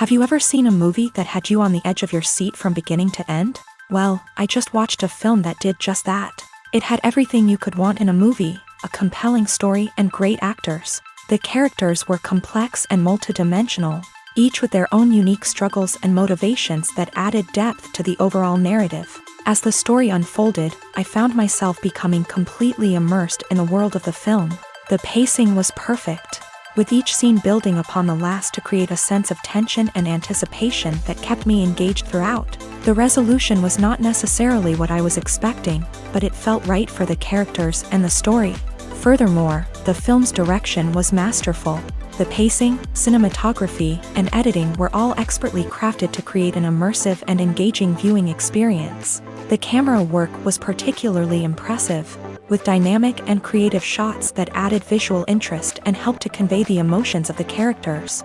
Have you ever seen a movie that had you on the edge of your seat from beginning to end? Well, I just watched a film that did just that. It had everything you could want in a movie, a compelling story and great actors. The characters were complex and multidimensional, each with their own unique struggles and motivations that added depth to the overall narrative. As the story unfolded, I found myself becoming completely immersed in the world of the film. The pacing was perfect, with each scene building upon the last to create a sense of tension and anticipation that kept me engaged throughout. The resolution was not necessarily what I was expecting, but it felt right for the characters and the story. Furthermore, the film's direction was masterful. The pacing, cinematography, and editing were all expertly crafted to create an immersive and engaging viewing experience. The camera work was particularly impressive, with dynamic and creative shots that added visual interest and helped to convey the emotions of the characters.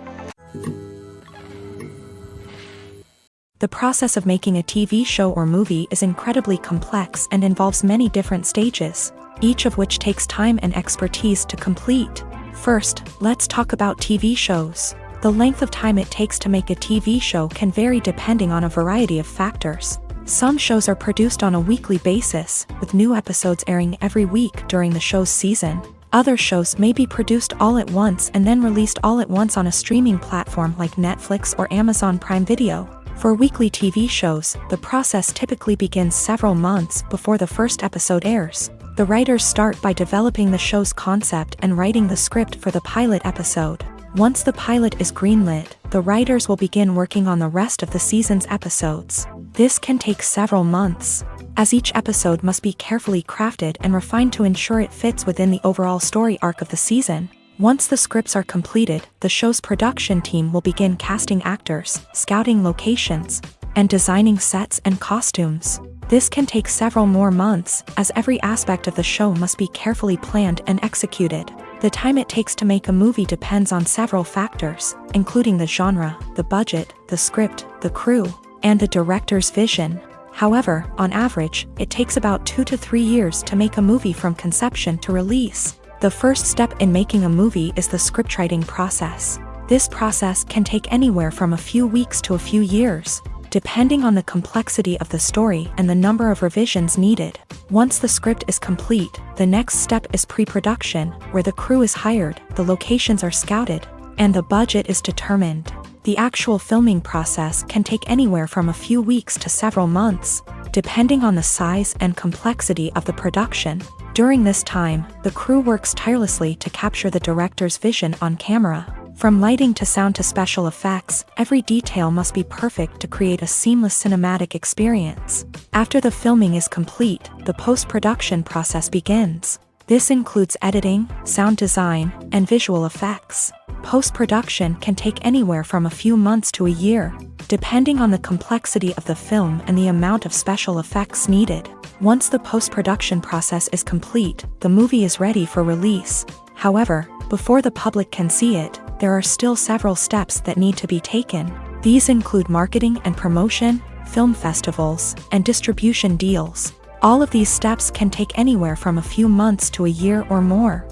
The process of making a TV show or movie is incredibly complex and involves many different stages, each of which takes time and expertise to complete. First, let's talk about TV shows. The length of time it takes to make a TV show can vary depending on a variety of factors. Some shows are produced on a weekly basis, with new episodes airing every week during the show's season. Other shows may be produced all at once and then released all at once on a streaming platform like Netflix or Amazon Prime Video. For weekly TV shows, the process typically begins several months before the first episode airs. The writers start by developing the show's concept and writing the script for the pilot episode. Once the pilot is greenlit, the writers will begin working on the rest of the season's episodes. This can take several months, as each episode must be carefully crafted and refined to ensure it fits within the overall story arc of the season. Once the scripts are completed, the show's production team will begin casting actors, scouting locations, and designing sets and costumes. This can take several more months, as every aspect of the show must be carefully planned and executed. The time it takes to make a movie depends on several factors, including the genre, the budget, the script, the crew, and the director's vision. However, on average, it takes about 2 to 3 years to make a movie from conception to release. The first step in making a movie is the scriptwriting process. This process can take anywhere from a few weeks to a few years, depending on the complexity of the story and the number of revisions needed. Once the script is complete, the next step is pre-production, where the crew is hired, the locations are scouted, and the budget is determined. The actual filming process can take anywhere from a few weeks to several months, depending on the size and complexity of the production. During this time, the crew works tirelessly to capture the director's vision on camera. From lighting to sound to special effects, every detail must be perfect to create a seamless cinematic experience. After the filming is complete, the post-production process begins. This includes editing, sound design, and visual effects. Post-production can take anywhere from a few months to a year, depending on the complexity of the film and the amount of special effects needed. Once the post-production process is complete, the movie is ready for release. However, before the public can see it, there are still several steps that need to be taken. These include marketing and promotion, film festivals, and distribution deals. All of these steps can take anywhere from a few months to a year or more.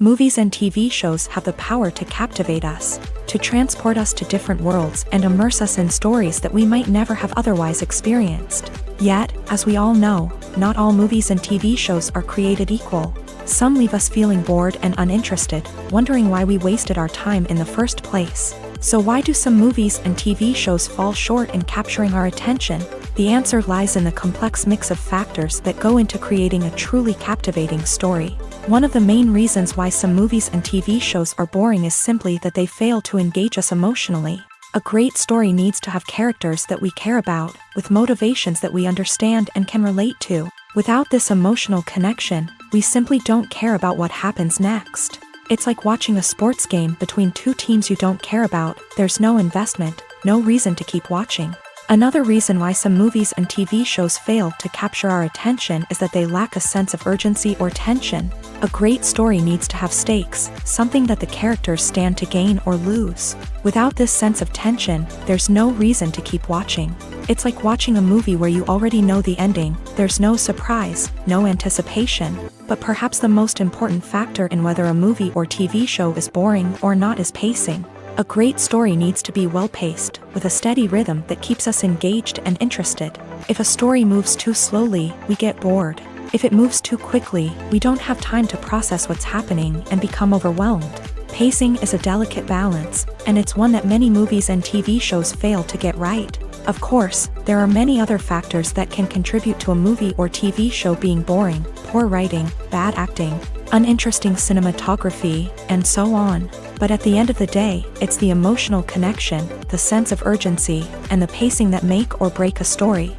Movies and TV shows have the power to captivate us, to transport us to different worlds and immerse us in stories that we might never have otherwise experienced. Yet, as we all know, not all movies and TV shows are created equal. Some leave us feeling bored and uninterested, wondering why we wasted our time in the first place. So why do some movies and TV shows fall short in capturing our attention? The answer lies in the complex mix of factors that go into creating a truly captivating story. One of the main reasons why some movies and TV shows are boring is simply that they fail to engage us emotionally. A great story needs to have characters that we care about, with motivations that we understand and can relate to. Without this emotional connection, we simply don't care about what happens next. It's like watching a sports game between two teams you don't care about. There's no investment, no reason to keep watching. Another reason why some movies and TV shows fail to capture our attention is that they lack a sense of urgency or tension. A great story needs to have stakes, something that the characters stand to gain or lose. Without this sense of tension, there's no reason to keep watching. It's like watching a movie where you already know the ending, there's no surprise, no anticipation. But perhaps the most important factor in whether a movie or TV show is boring or not is pacing. A great story needs to be well-paced, with a steady rhythm that keeps us engaged and interested. If a story moves too slowly, we get bored. If it moves too quickly, we don't have time to process what's happening and become overwhelmed. Pacing is a delicate balance, and it's one that many movies and TV shows fail to get right. Of course, there are many other factors that can contribute to a movie or TV show being boring: poor writing, bad acting, uninteresting cinematography, and so on. But at the end of the day, it's the emotional connection, the sense of urgency, and the pacing that make or break a story.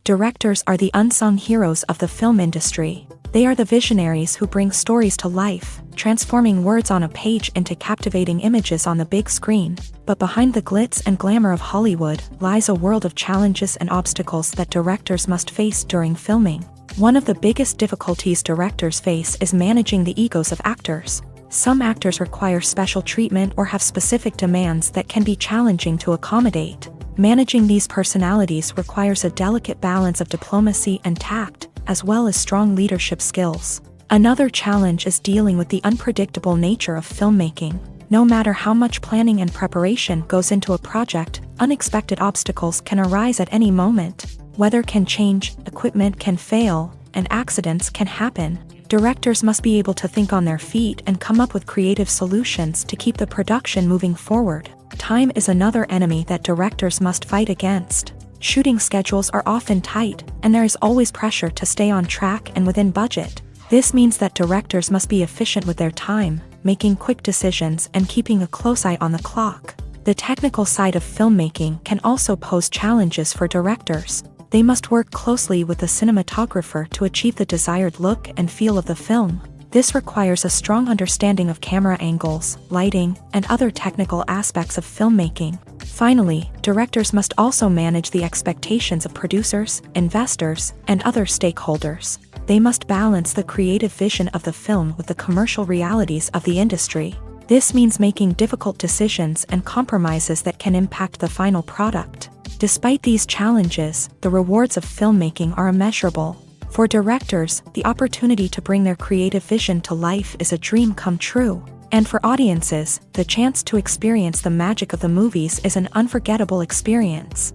Directors are the unsung heroes of the film industry. They are the visionaries who bring stories to life, transforming words on a page into captivating images on the big screen. But behind the glitz and glamour of Hollywood lies a world of challenges and obstacles that directors must face during filming. One of the biggest difficulties directors face is managing the egos of actors. Some actors require special treatment or have specific demands that can be challenging to accommodate. Managing these personalities requires a delicate balance of diplomacy and tact, as well as strong leadership skills. Another challenge is dealing with the unpredictable nature of filmmaking. No matter how much planning and preparation goes into a project, unexpected obstacles can arise at any moment. Weather can change, equipment can fail, and accidents can happen. Directors must be able to think on their feet and come up with creative solutions to keep the production moving forward. Time is another enemy that directors must fight against. Shooting schedules are often tight, and there is always pressure to stay on track and within budget. This means that directors must be efficient with their time, making quick decisions and keeping a close eye on the clock. The technical side of filmmaking can also pose challenges for directors. They must work closely with the cinematographer to achieve the desired look and feel of the film. This requires a strong understanding of camera angles, lighting, and other technical aspects of filmmaking. Finally, directors must also manage the expectations of producers, investors, and other stakeholders. They must balance the creative vision of the film with the commercial realities of the industry. This means making difficult decisions and compromises that can impact the final product. Despite these challenges, the rewards of filmmaking are immeasurable. For directors, the opportunity to bring their creative vision to life is a dream come true. And for audiences, the chance to experience the magic of the movies is an unforgettable experience.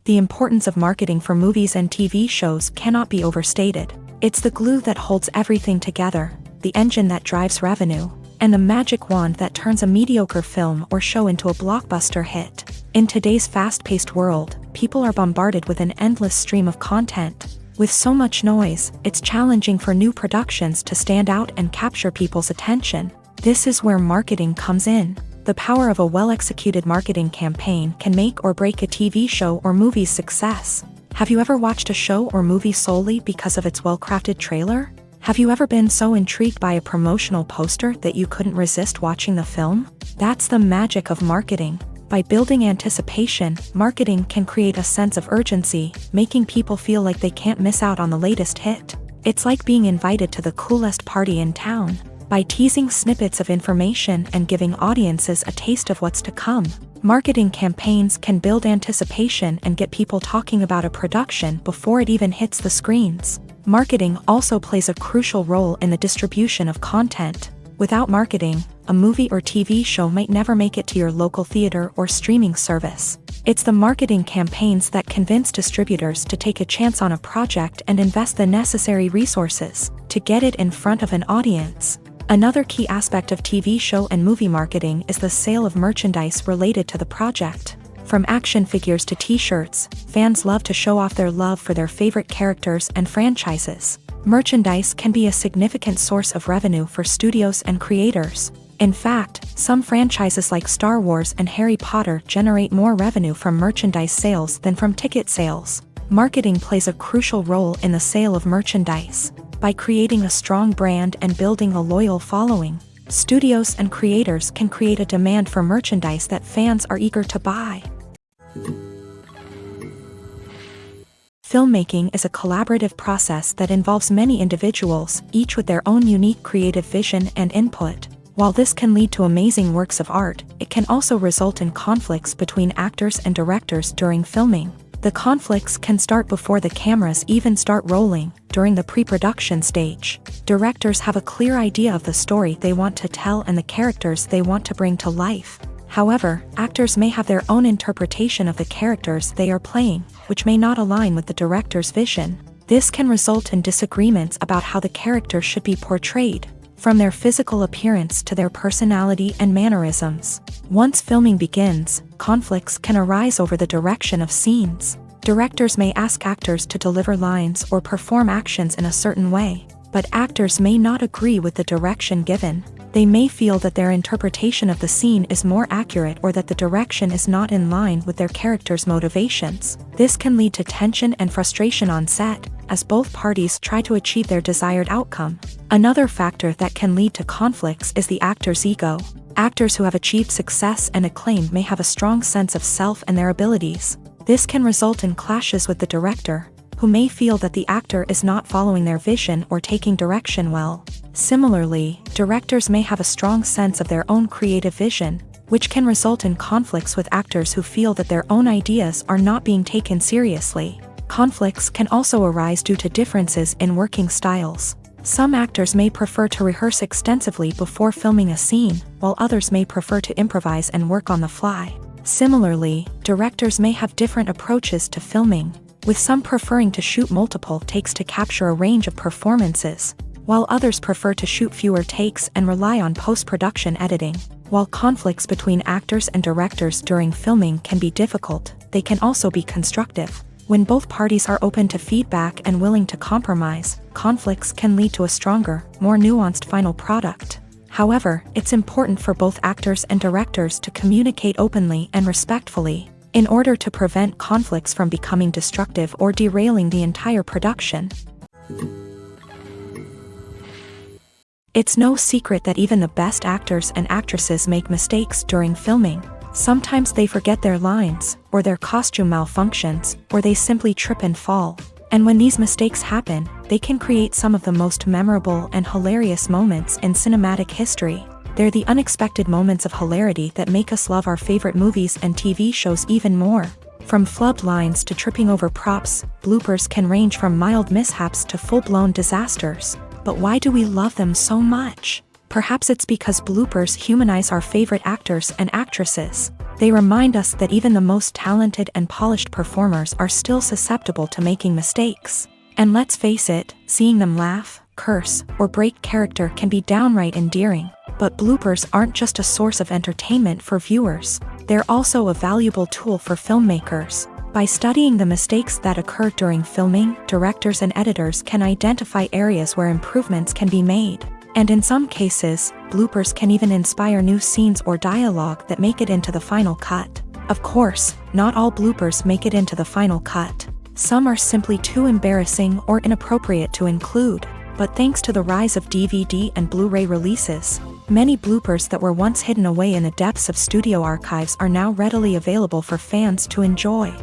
The importance of marketing for movies and TV shows cannot be overstated. It's the glue that holds everything together, the engine that drives revenue, and the magic wand that turns a mediocre film or show into a blockbuster hit. In today's fast-paced world, people are bombarded with an endless stream of content. With so much noise, it's challenging for new productions to stand out and capture people's attention. This is where marketing comes in. The power of a well-executed marketing campaign can make or break a TV show or movie's success. Have you ever watched a show or movie solely because of its well-crafted trailer? Have you ever been so intrigued by a promotional poster that you couldn't resist watching the film? That's the magic of marketing. By building anticipation, marketing can create a sense of urgency, making people feel like they can't miss out on the latest hit. It's like being invited to the coolest party in town. By teasing snippets of information and giving audiences a taste of what's to come, marketing campaigns can build anticipation and get people talking about a production before it even hits the screens. Marketing also plays a crucial role in the distribution of content. Without marketing, a movie or TV show might never make it to your local theater or streaming service. It's the marketing campaigns that convince distributors to take a chance on a project and invest the necessary resources to get it in front of an audience. Another key aspect of TV show and movie marketing is the sale of merchandise related to the project. From action figures to t-shirts, fans love to show off their love for their favorite characters and franchises. Merchandise can be a significant source of revenue for studios and creators. In fact, some franchises like Star Wars and Harry Potter generate more revenue from merchandise sales than from ticket sales. Marketing plays a crucial role in the sale of merchandise. By creating a strong brand and building a loyal following, Studios and creators can create a demand for merchandise that fans are eager to buy. Filmmaking is a collaborative process that involves many individuals, each with their own unique creative vision and input. While this can lead to amazing works of art, it can also result in conflicts between actors and directors during filming. The conflicts can start before the cameras even start rolling, during the pre-production stage. Directors have a clear idea of the story they want to tell and the characters they want to bring to life. However, actors may have their own interpretation of the characters they are playing, which may not align with the director's vision. This can result in disagreements about how the character should be portrayed, from their physical appearance to their personality and mannerisms. Once filming begins, conflicts can arise over the direction of scenes. Directors may ask actors to deliver lines or perform actions in a certain way, but actors may not agree with the direction given. They may feel that their interpretation of the scene is more accurate or that the direction is not in line with their character's motivations. This can lead to tension and frustration on set, as both parties try to achieve their desired outcome. Another factor that can lead to conflicts is the actor's ego. Actors who have achieved success and acclaim may have a strong sense of self and their abilities. This can result in clashes with the director, who may feel that the actor is not following their vision or taking direction well. Similarly, directors may have a strong sense of their own creative vision, which can result in conflicts with actors who feel that their own ideas are not being taken seriously. Conflicts can also arise due to differences in working styles. Some actors may prefer to rehearse extensively before filming a scene, while others may prefer to improvise and work on the fly. Similarly, directors may have different approaches to filming, with some preferring to shoot multiple takes to capture a range of performances, while others prefer to shoot fewer takes and rely on post-production editing. While conflicts between actors and directors during filming can be difficult, they can also be constructive. When both parties are open to feedback and willing to compromise, conflicts can lead to a stronger, more nuanced final product. However, it's important for both actors and directors to communicate openly and respectfully, in order to prevent conflicts from becoming destructive or derailing the entire production. It's no secret that even the best actors and actresses make mistakes during filming. Sometimes they forget their lines, or their costume malfunctions, or they simply trip and fall. And when these mistakes happen, they can create some of the most memorable and hilarious moments in cinematic history. They're the unexpected moments of hilarity that make us love our favorite movies and TV shows even more. From flubbed lines to tripping over props, bloopers can range from mild mishaps to full-blown disasters. But why do we love them so much? Perhaps it's because bloopers humanize our favorite actors and actresses. They remind us that even the most talented and polished performers are still susceptible to making mistakes. And let's face it, seeing them laugh, curse, or break character can be downright endearing. But bloopers aren't just a source of entertainment for viewers. They're also a valuable tool for filmmakers. By studying the mistakes that occur during filming, directors and editors can identify areas where improvements can be made. And in some cases, bloopers can even inspire new scenes or dialogue that make it into the final cut. Of course, not all bloopers make it into the final cut. Some are simply too embarrassing or inappropriate to include. But thanks to the rise of DVD and Blu-ray releases, many bloopers that were once hidden away in the depths of studio archives are now readily available for fans to enjoy.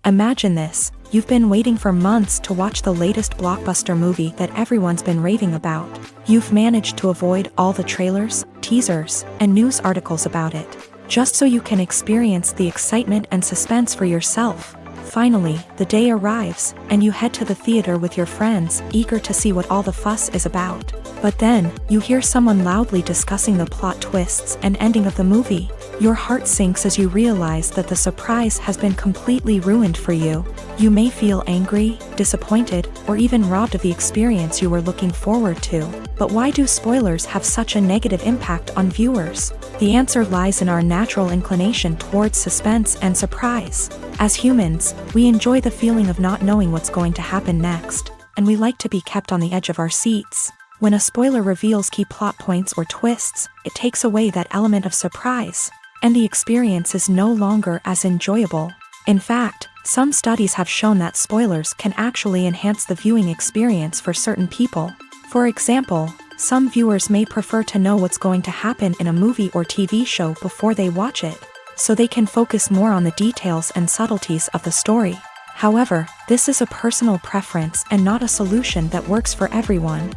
Imagine this, you've been waiting for months to watch the latest blockbuster movie that everyone's been raving about. You've managed to avoid all the trailers, teasers, and news articles about it, just so you can experience the excitement and suspense for yourself. Finally, the day arrives, and you head to the theater with your friends, eager to see what all the fuss is about. But then, you hear someone loudly discussing the plot twists and ending of the movie. Your heart sinks as you realize that the surprise has been completely ruined for you. You may feel angry, disappointed, or even robbed of the experience you were looking forward to. But why do spoilers have such a negative impact on viewers? The answer lies in our natural inclination towards suspense and surprise. As humans, we enjoy the feeling of not knowing what's going to happen next, and we like to be kept on the edge of our seats. When a spoiler reveals key plot points or twists, it takes away that element of surprise, and the experience is no longer as enjoyable. In fact, some studies have shown that spoilers can actually enhance the viewing experience for certain people. For example, some viewers may prefer to know what's going to happen in a movie or TV show before they watch it, so they can focus more on the details and subtleties of the story. However, this is a personal preference and not a solution that works for everyone.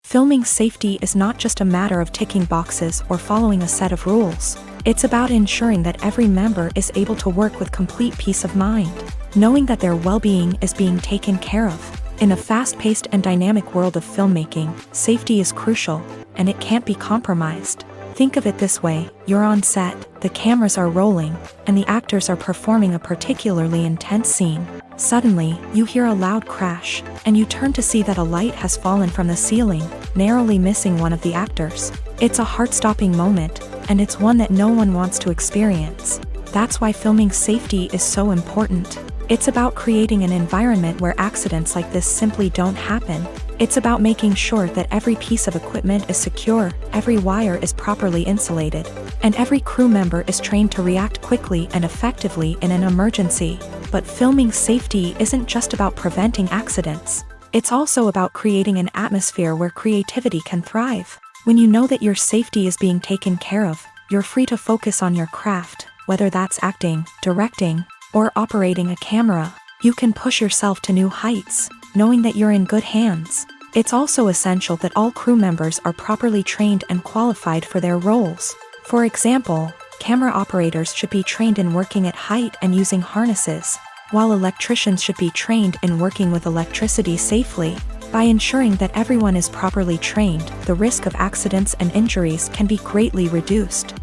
Filming safety is not just a matter of ticking boxes or following a set of rules. It's about ensuring that every member is able to work with complete peace of mind, knowing that their well-being is being taken care of. In a fast-paced and dynamic world of filmmaking, safety is crucial, and it can't be compromised. Think of it this way: you're on set, the cameras are rolling, and the actors are performing a particularly intense scene. Suddenly, you hear a loud crash, and you turn to see that a light has fallen from the ceiling, narrowly missing one of the actors. It's a heart-stopping moment, and it's one that no one wants to experience. That's why filming safety is so important. It's about creating an environment where accidents like this simply don't happen. It's about making sure that every piece of equipment is secure, every wire is properly insulated, and every crew member is trained to react quickly and effectively in an emergency. But filming safety isn't just about preventing accidents. It's also about creating an atmosphere where creativity can thrive. When you know that your safety is being taken care of, you're free to focus on your craft, whether that's acting, directing, or operating a camera. You can push yourself to new heights, knowing that you're in good hands. It's also essential that all crew members are properly trained and qualified for their roles. For example, camera operators should be trained in working at height and using harnesses, while electricians should be trained in working with electricity safely. By ensuring that everyone is properly trained, the risk of accidents and injuries can be greatly reduced.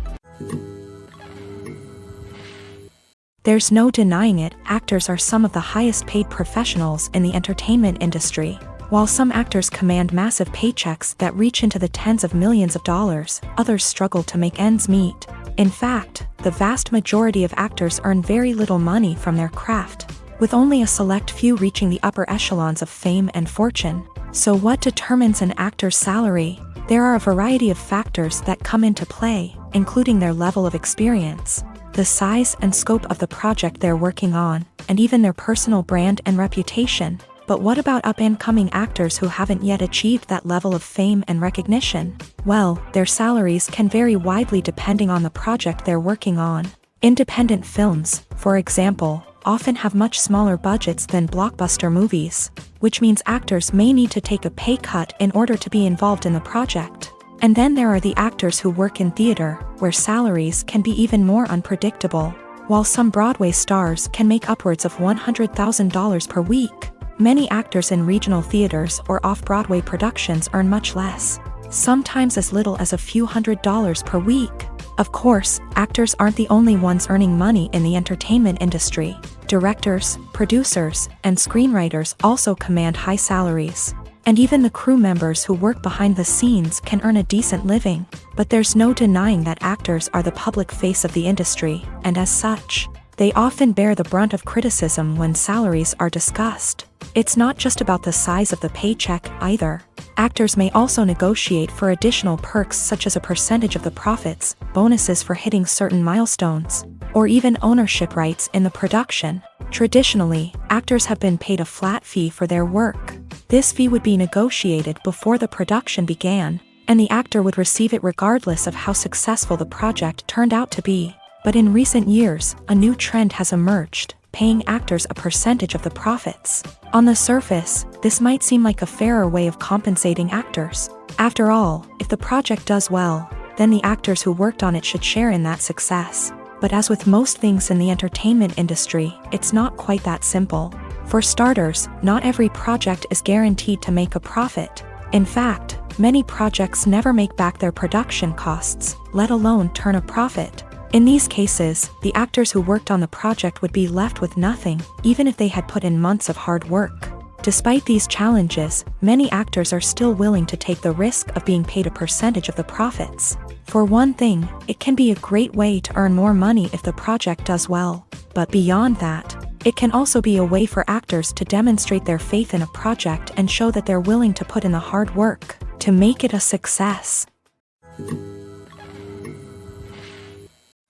There's no denying it, actors are some of the highest paid professionals in the entertainment industry. While some actors command massive paychecks that reach into the tens of millions of dollars, others struggle to make ends meet. In fact, the vast majority of actors earn very little money from their craft, with only a select few reaching the upper echelons of fame and fortune. So what determines an actor's salary? There are a variety of factors that come into play, including their level of experience, the size and scope of the project they're working on, and even their personal brand and reputation. But what about up-and-coming actors who haven't yet achieved that level of fame and recognition? Well, their salaries can vary widely depending on the project they're working on. Independent films, for example, often have much smaller budgets than blockbuster movies, which means actors may need to take a pay cut in order to be involved in the project. And then there are the actors who work in theater, where salaries can be even more unpredictable. While some Broadway stars can make upwards of $100,000 per week, many actors in regional theaters or off-Broadway productions earn much less, sometimes as little as a few $100s per week. Of course, actors aren't the only ones earning money in the entertainment industry. Directors, producers, and screenwriters also command high salaries. And even the crew members who work behind the scenes can earn a decent living. But there's no denying that actors are the public face of the industry, and as such, they often bear the brunt of criticism when salaries are discussed. It's not just about the size of the paycheck either. Actors may also negotiate for additional perks such as a percentage of the profits, bonuses for hitting certain milestones, or even ownership rights in the production. Traditionally, actors have been paid a flat fee for their work. This fee would be negotiated before the production began, and the actor would receive it regardless of how successful the project turned out to be. But in recent years, a new trend has emerged, paying actors a percentage of the profits. On the surface, this might seem like a fairer way of compensating actors. After all, if the project does well, then the actors who worked on it should share in that success. But as with most things in the entertainment industry, it's not quite that simple. For starters, not every project is guaranteed to make a profit. In fact, many projects never make back their production costs, let alone turn a profit. In these cases, the actors who worked on the project would be left with nothing, even if they had put in months of hard work. Despite these challenges, many actors are still willing to take the risk of being paid a percentage of the profits. For one thing, it can be a great way to earn more money if the project does well. But beyond that, it can also be a way for actors to demonstrate their faith in a project and show that they're willing to put in the hard work to make it a success.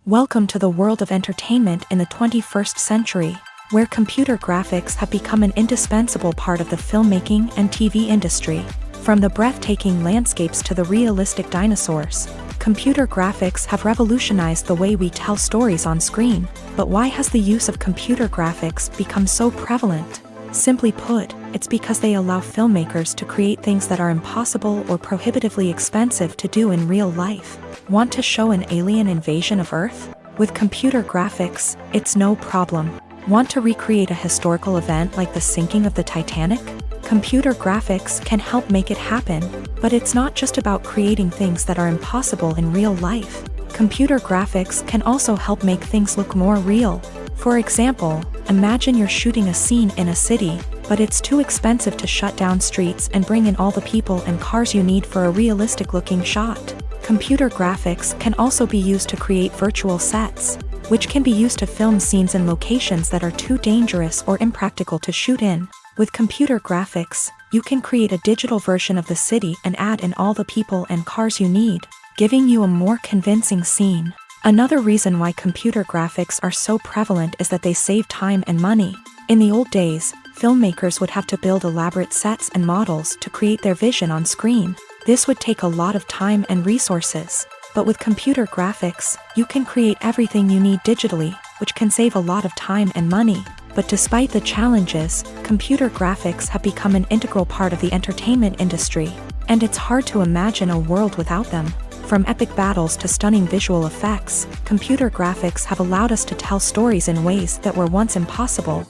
Welcome to the world of entertainment in the 21st century. where computer graphics have become an indispensable part of the filmmaking and TV industry. From the breathtaking landscapes to the realistic dinosaurs, computer graphics have revolutionized the way we tell stories on screen. But why has the use of computer graphics become so prevalent? Simply put, it's because they allow filmmakers to create things that are impossible or prohibitively expensive to do in real life. Want to show an alien invasion of Earth? With computer graphics, it's no problem. Want to recreate a historical event like the sinking of the Titanic? Computer graphics can help make it happen, but it's not just about creating things that are impossible in real life. Computer graphics can also help make things look more real. For example, imagine you're shooting a scene in a city, but it's too expensive to shut down streets and bring in all the people and cars you need for a realistic-looking shot. Computer graphics can also be used to create virtual sets, which can be used to film scenes in locations that are too dangerous or impractical to shoot in. With computer graphics, you can create a digital version of the city and add in all the people and cars you need, giving you a more convincing scene. Another reason why computer graphics are so prevalent is that they save time and money. In the old days, filmmakers would have to build elaborate sets and models to create their vision on screen. This would take a lot of time and resources. But with computer graphics, you can create everything you need digitally, which can save a lot of time and money. But despite the challenges, computer graphics have become an integral part of the entertainment industry, and it's hard to imagine a world without them. From epic battles to stunning visual effects, computer graphics have allowed us to tell stories in ways that were once impossible.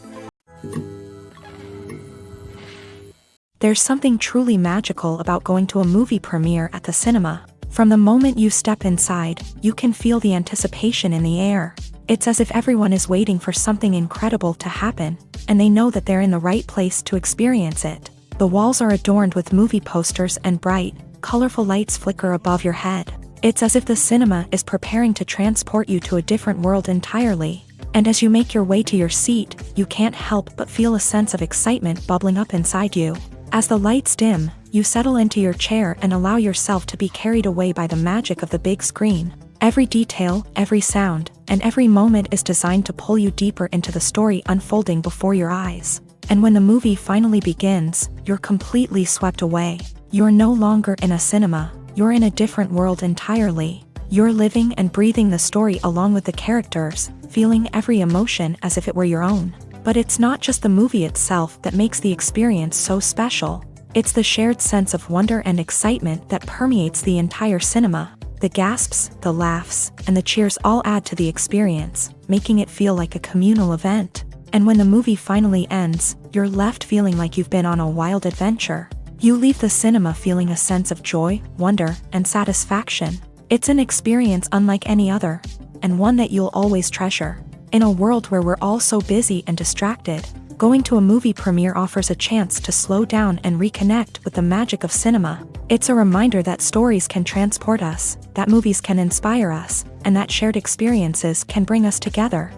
There's something truly magical about going to a movie premiere at the cinema. From the moment you step inside, you can feel the anticipation in the air. It's as if everyone is waiting for something incredible to happen, and they know that they're in the right place to experience it. The walls are adorned with movie posters and bright, colorful lights flicker above your head. It's as if the cinema is preparing to transport you to a different world entirely. And as you make your way to your seat, you can't help but feel a sense of excitement bubbling up inside you. As the lights dim, you settle into your chair and allow yourself to be carried away by the magic of the big screen. Every detail, every sound, and every moment is designed to pull you deeper into the story unfolding before your eyes. And when the movie finally begins, you're completely swept away. You're no longer in a cinema, you're in a different world entirely. You're living and breathing the story along with the characters, feeling every emotion as if it were your own. But it's not just the movie itself that makes the experience so special. It's the shared sense of wonder and excitement that permeates the entire cinema. The gasps, the laughs, and the cheers all add to the experience, making it feel like a communal event. And when the movie finally ends, you're left feeling like you've been on a wild adventure. You leave the cinema feeling a sense of joy, wonder, and satisfaction. It's an experience unlike any other, and one that you'll always treasure. In a world where we're all so busy and distracted, going to a movie premiere offers a chance to slow down and reconnect with the magic of cinema. It's a reminder that stories can transport us, that movies can inspire us, and that shared experiences can bring us together.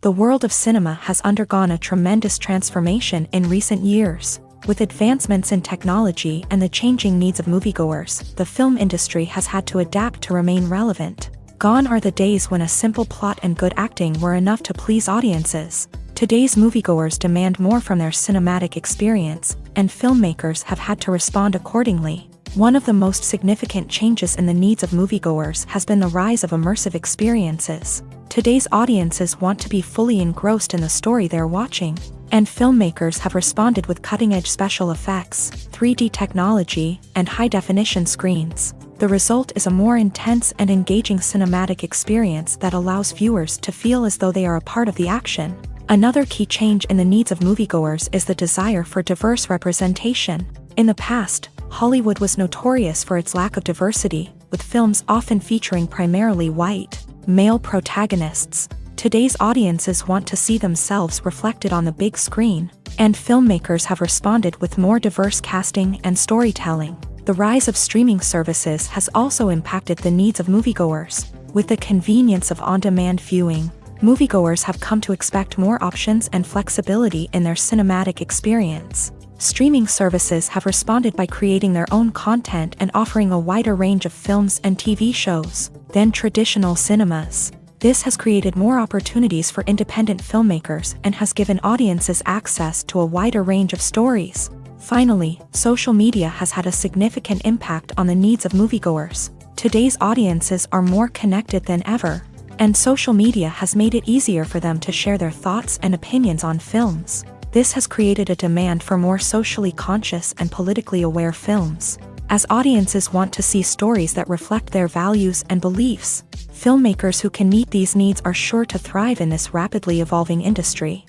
The world of cinema has undergone a tremendous transformation in recent years. With advancements in technology and the changing needs of moviegoers, the film industry has had to adapt to remain relevant. Gone are the days when a simple plot and good acting were enough to please audiences. Today's moviegoers demand more from their cinematic experience, and filmmakers have had to respond accordingly. One of the most significant changes in the needs of moviegoers has been the rise of immersive experiences. Today's audiences want to be fully engrossed in the story they're watching, and filmmakers have responded with cutting-edge special effects, 3D technology, and high-definition screens. The result is a more intense and engaging cinematic experience that allows viewers to feel as though they are a part of the action. Another key change in the needs of moviegoers is the desire for diverse representation. In the past, Hollywood was notorious for its lack of diversity, with films often featuring primarily white, male protagonists. Today's audiences want to see themselves reflected on the big screen, and filmmakers have responded with more diverse casting and storytelling. The rise of streaming services has also impacted the needs of moviegoers. With the convenience of on-demand viewing, moviegoers have come to expect more options and flexibility in their cinematic experience. Streaming services have responded by creating their own content and offering a wider range of films and TV shows than traditional cinemas. This has created more opportunities for independent filmmakers and has given audiences access to a wider range of stories. Finally, social media has had a significant impact on the needs of moviegoers. Today's audiences are more connected than ever, and social media has made it easier for them to share their thoughts and opinions on films. This has created a demand for more socially conscious and politically aware films. As audiences want to see stories that reflect their values and beliefs, filmmakers who can meet these needs are sure to thrive in this rapidly evolving industry.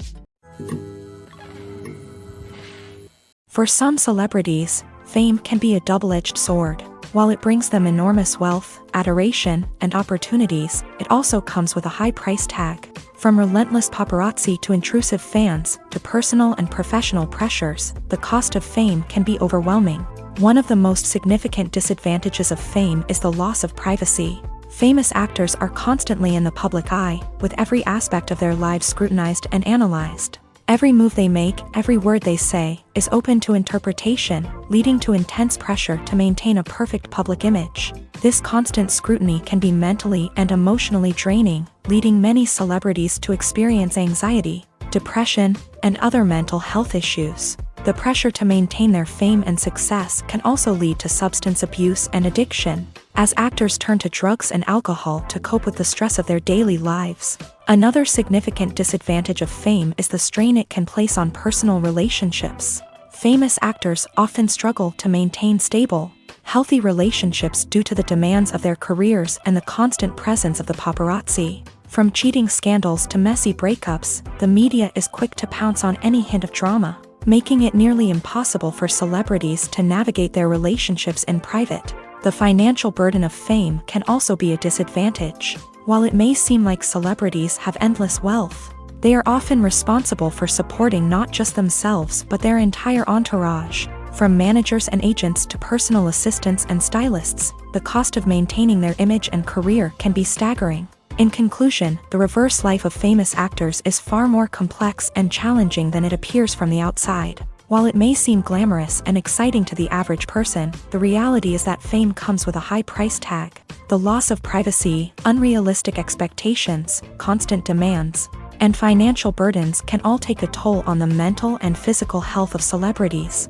For some celebrities, fame can be a double-edged sword. While it brings them enormous wealth, adoration, and opportunities, it also comes with a high price tag. From relentless paparazzi to intrusive fans, to personal and professional pressures, the cost of fame can be overwhelming. One of the most significant disadvantages of fame is the loss of privacy. Famous actors are constantly in the public eye, with every aspect of their lives scrutinized and analyzed. Every move they make, every word they say, is open to interpretation, leading to intense pressure to maintain a perfect public image. This constant scrutiny can be mentally and emotionally draining, leading many celebrities to experience anxiety, depression, and other mental health issues. The pressure to maintain their fame and success can also lead to substance abuse and addiction, as actors turn to drugs and alcohol to cope with the stress of their daily lives. Another significant disadvantage of fame is the strain it can place on personal relationships. Famous actors often struggle to maintain stable, healthy relationships due to the demands of their careers and the constant presence of the paparazzi. From cheating scandals to messy breakups, the media is quick to pounce on any hint of drama, making it nearly impossible for celebrities to navigate their relationships in private. The financial burden of fame can also be a disadvantage. While it may seem like celebrities have endless wealth, they are often responsible for supporting not just themselves but their entire entourage. From managers and agents to personal assistants and stylists, the cost of maintaining their image and career can be staggering. In conclusion, the reverse life of famous actors is far more complex and challenging than it appears from the outside. While it may seem glamorous and exciting to the average person, the reality is that fame comes with a high price tag. The loss of privacy, unrealistic expectations, constant demands, and financial burdens can all take a toll on the mental and physical health of celebrities.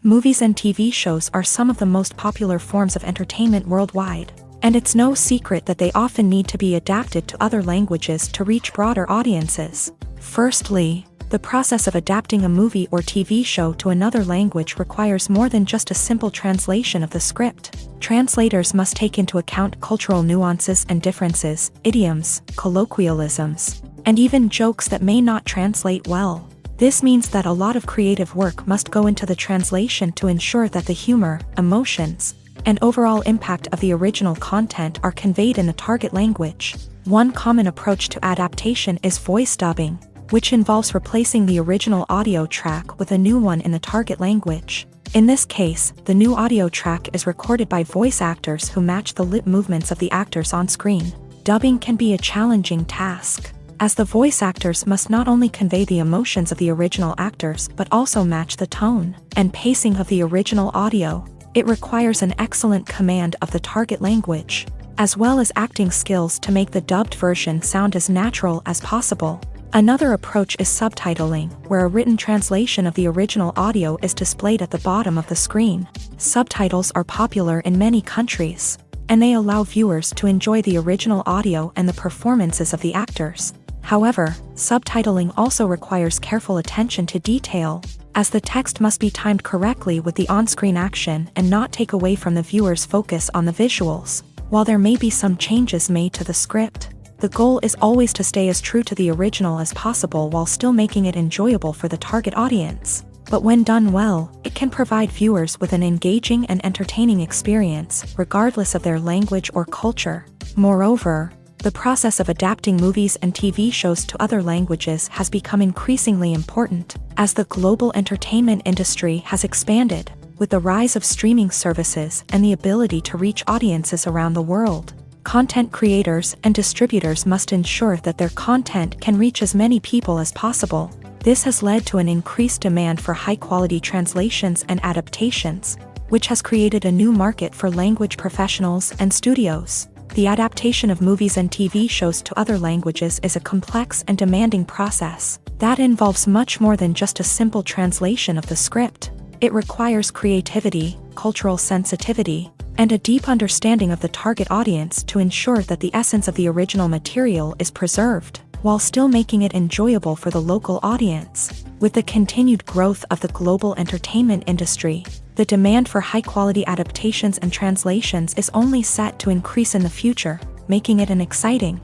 Movies and TV shows are some of the most popular forms of entertainment worldwide, and it's no secret that they often need to be adapted to other languages to reach broader audiences. Firstly, the process of adapting a movie or TV show to another language requires more than just a simple translation of the script. Translators must take into account cultural nuances and differences, idioms, colloquialisms, and even jokes that may not translate well. This means that a lot of creative work must go into the translation to ensure that the humor, emotions, and overall impact of the original content are conveyed in the target language. One common approach to adaptation is voice dubbing, which involves replacing the original audio track with a new one in the target language. In this case, the new audio track is recorded by voice actors who match the lip movements of the actors on screen. Dubbing can be a challenging task, as the voice actors must not only convey the emotions of the original actors but also match the tone and pacing of the original audio. It requires an excellent command of the target language, as well as acting skills to make the dubbed version sound as natural as possible. Another approach is subtitling, where a written translation of the original audio is displayed at the bottom of the screen. Subtitles are popular in many countries, and they allow viewers to enjoy the original audio and the performances of the actors. However, subtitling also requires careful attention to detail, as the text must be timed correctly with the on-screen action and not take away from the viewer's focus on the visuals. While there may be some changes made to the script, the goal is always to stay as true to the original as possible while still making it enjoyable for the target audience. But when done well, it can provide viewers with an engaging and entertaining experience, regardless of their language or culture. Moreover, the process of adapting movies and TV shows to other languages has become increasingly important, as the global entertainment industry has expanded, with the rise of streaming services and the ability to reach audiences around the world. Content creators and distributors must ensure that their content can reach as many people as possible. This has led to an increased demand for high-quality translations and adaptations, which has created a new market for language professionals and studios. The adaptation of movies and TV shows to other languages is a complex and demanding process that involves much more than just a simple translation of the script. It requires creativity, cultural sensitivity, and a deep understanding of the target audience to ensure that the essence of the original material is preserved, while still making it enjoyable for the local audience. With the continued growth of the global entertainment industry, the demand for high-quality adaptations and translations is only set to increase in the future, making it an exciting.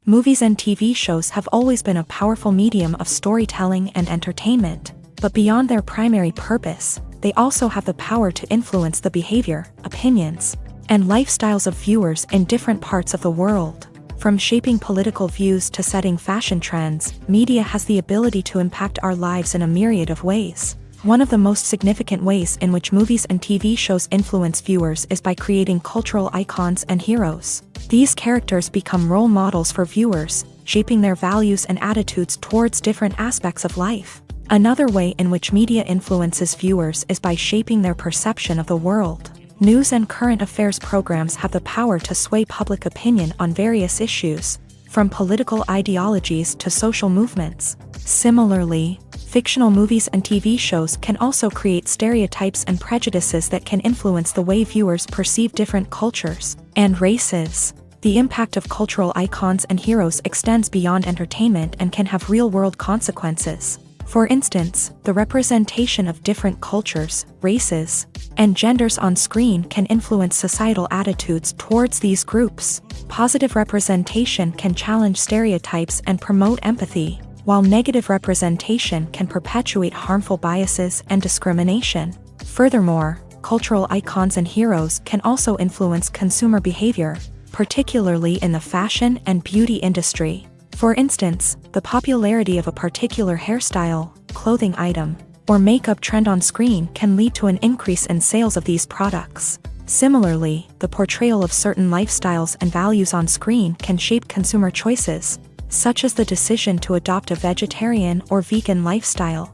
Movies and TV shows have always been a powerful medium of storytelling and entertainment, but beyond their primary purpose, they also have the power to influence the behavior, opinions, and lifestyles of viewers in different parts of the world. From shaping political views to setting fashion trends, media has the ability to impact our lives in a myriad of ways. One of the most significant ways in which movies and TV shows influence viewers is by creating cultural icons and heroes. These characters become role models for viewers, shaping their values and attitudes towards different aspects of life. Another way in which media influences viewers is by shaping their perception of the world. News and current affairs programs have the power to sway public opinion on various issues, from political ideologies to social movements. Similarly, fictional movies and TV shows can also create stereotypes and prejudices that can influence the way viewers perceive different cultures and races. The impact of cultural icons and heroes extends beyond entertainment and can have real-world consequences. For instance, the representation of different cultures, races, and genders on screen can influence societal attitudes towards these groups. Positive representation can challenge stereotypes and promote empathy, while negative representation can perpetuate harmful biases and discrimination. Furthermore, cultural icons and heroes can also influence consumer behavior, particularly in the fashion and beauty industry. For instance, the popularity of a particular hairstyle, clothing item, or makeup trend on screen can lead to an increase in sales of these products. Similarly, the portrayal of certain lifestyles and values on screen can shape consumer choices, such as the decision to adopt a vegetarian or vegan lifestyle.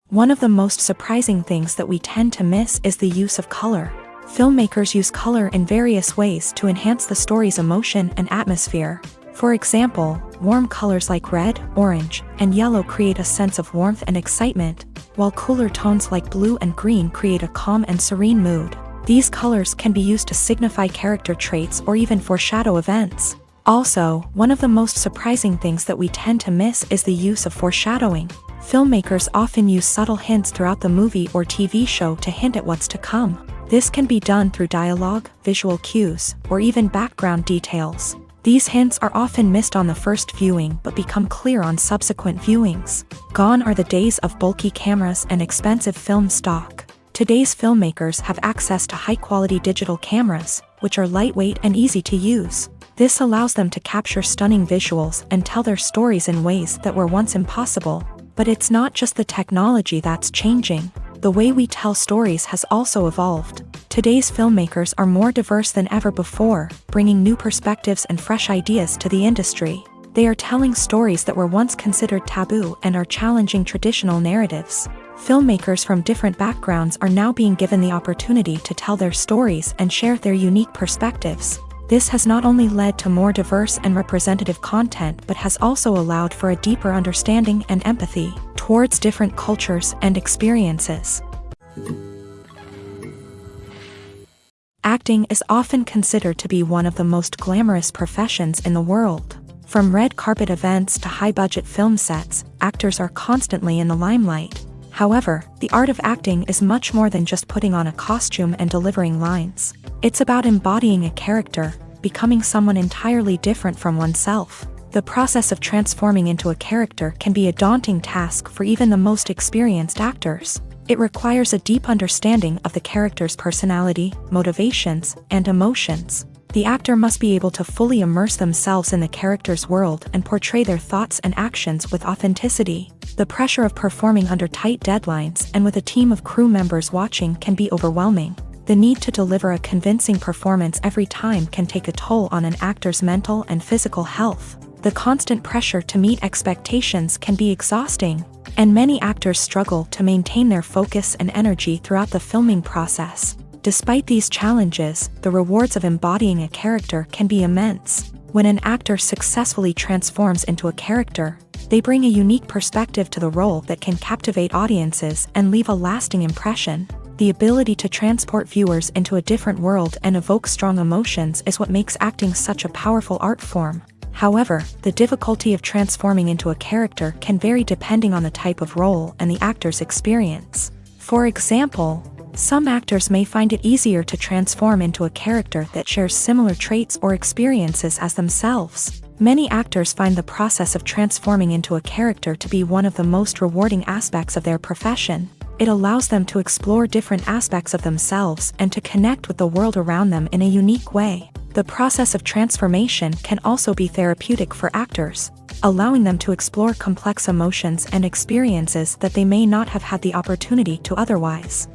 One of the most surprising things that we tend to miss is the use of color. Filmmakers use color in various ways to enhance the story's emotion and atmosphere. For example, warm colors like red, orange, and yellow create a sense of warmth and excitement, while cooler tones like blue and green create a calm and serene mood. These colors can be used to signify character traits or even foreshadow events. Also, one of the most surprising things that we tend to miss is the use of foreshadowing. Filmmakers often use subtle hints throughout the movie or TV show to hint at what's to come. This can be done through dialogue, visual cues, or even background details. These hints are often missed on the first viewing but become clear on subsequent viewings. Gone are the days of bulky cameras and expensive film stock. Today's filmmakers have access to high-quality digital cameras, which are lightweight and easy to use. This allows them to capture stunning visuals and tell their stories in ways that were once impossible. But it's not just the technology that's changing. The way we tell stories has also evolved. Today's filmmakers are more diverse than ever before, bringing new perspectives and fresh ideas to the industry. They are telling stories that were once considered taboo and are challenging traditional narratives. Filmmakers from different backgrounds are now being given the opportunity to tell their stories and share their unique perspectives. This has not only led to more diverse and representative content but has also allowed for a deeper understanding and empathy towards different cultures and experiences. Acting is often considered to be one of the most glamorous professions in the world. From red carpet events to high-budget film sets, actors are constantly in the limelight. However, the art of acting is much more than just putting on a costume and delivering lines. It's about embodying a character, becoming someone entirely different from oneself. The process of transforming into a character can be a daunting task for even the most experienced actors. It requires a deep understanding of the character's personality, motivations, and emotions. The actor must be able to fully immerse themselves in the character's world and portray their thoughts and actions with authenticity. The pressure of performing under tight deadlines and with a team of crew members watching can be overwhelming. The need to deliver a convincing performance every time can take a toll on an actor's mental and physical health. The constant pressure to meet expectations can be exhausting, and many actors struggle to maintain their focus and energy throughout the filming process. Despite these challenges, the rewards of embodying a character can be immense. When an actor successfully transforms into a character, they bring a unique perspective to the role that can captivate audiences and leave a lasting impression. The ability to transport viewers into a different world and evoke strong emotions is what makes acting such a powerful art form. However, the difficulty of transforming into a character can vary depending on the type of role and the actor's experience. For example, some actors may find it easier to transform into a character that shares similar traits or experiences as themselves. Many actors find the process of transforming into a character to be one of the most rewarding aspects of their profession. It allows them to explore different aspects of themselves and to connect with the world around them in a unique way. The process of transformation can also be therapeutic for actors, allowing them to explore complex emotions and experiences that they may not have had the opportunity to otherwise.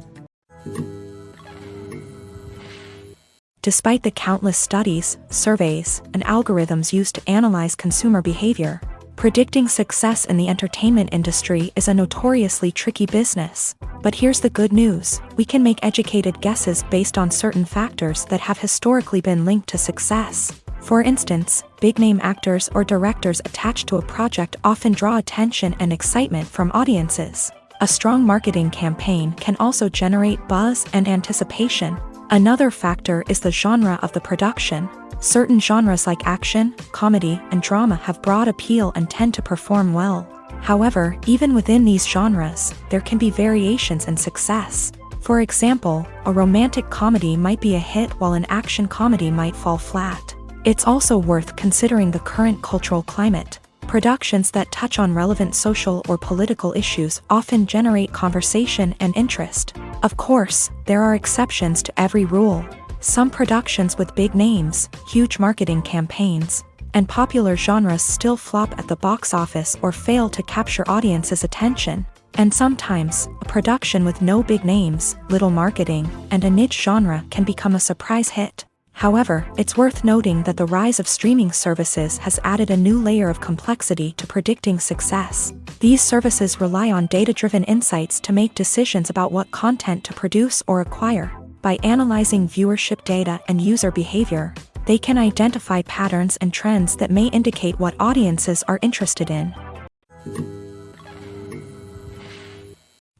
Despite the countless studies, surveys, and algorithms used to analyze consumer behavior, predicting success in the entertainment industry is a notoriously tricky business. But here's the good news: we can make educated guesses based on certain factors that have historically been linked to success. For instance, big-name actors or directors attached to a project often draw attention and excitement from audiences. A strong marketing campaign can also generate buzz and anticipation. Another factor is the genre of the production. Certain genres like action, comedy, and drama have broad appeal and tend to perform well. However, even within these genres, there can be variations in success. For example, a romantic comedy might be a hit while an action comedy might fall flat. It's also worth considering the current cultural climate. Productions that touch on relevant social or political issues often generate conversation and interest. Of course, there are exceptions to every rule. Some productions with big names, huge marketing campaigns, and popular genres still flop at the box office or fail to capture audiences' attention. And sometimes, a production with no big names, little marketing, and a niche genre can become a surprise hit. However, it's worth noting that the rise of streaming services has added a new layer of complexity to predicting success. These services rely on data-driven insights to make decisions about what content to produce or acquire. By analyzing viewership data and user behavior, they can identify patterns and trends that may indicate what audiences are interested in.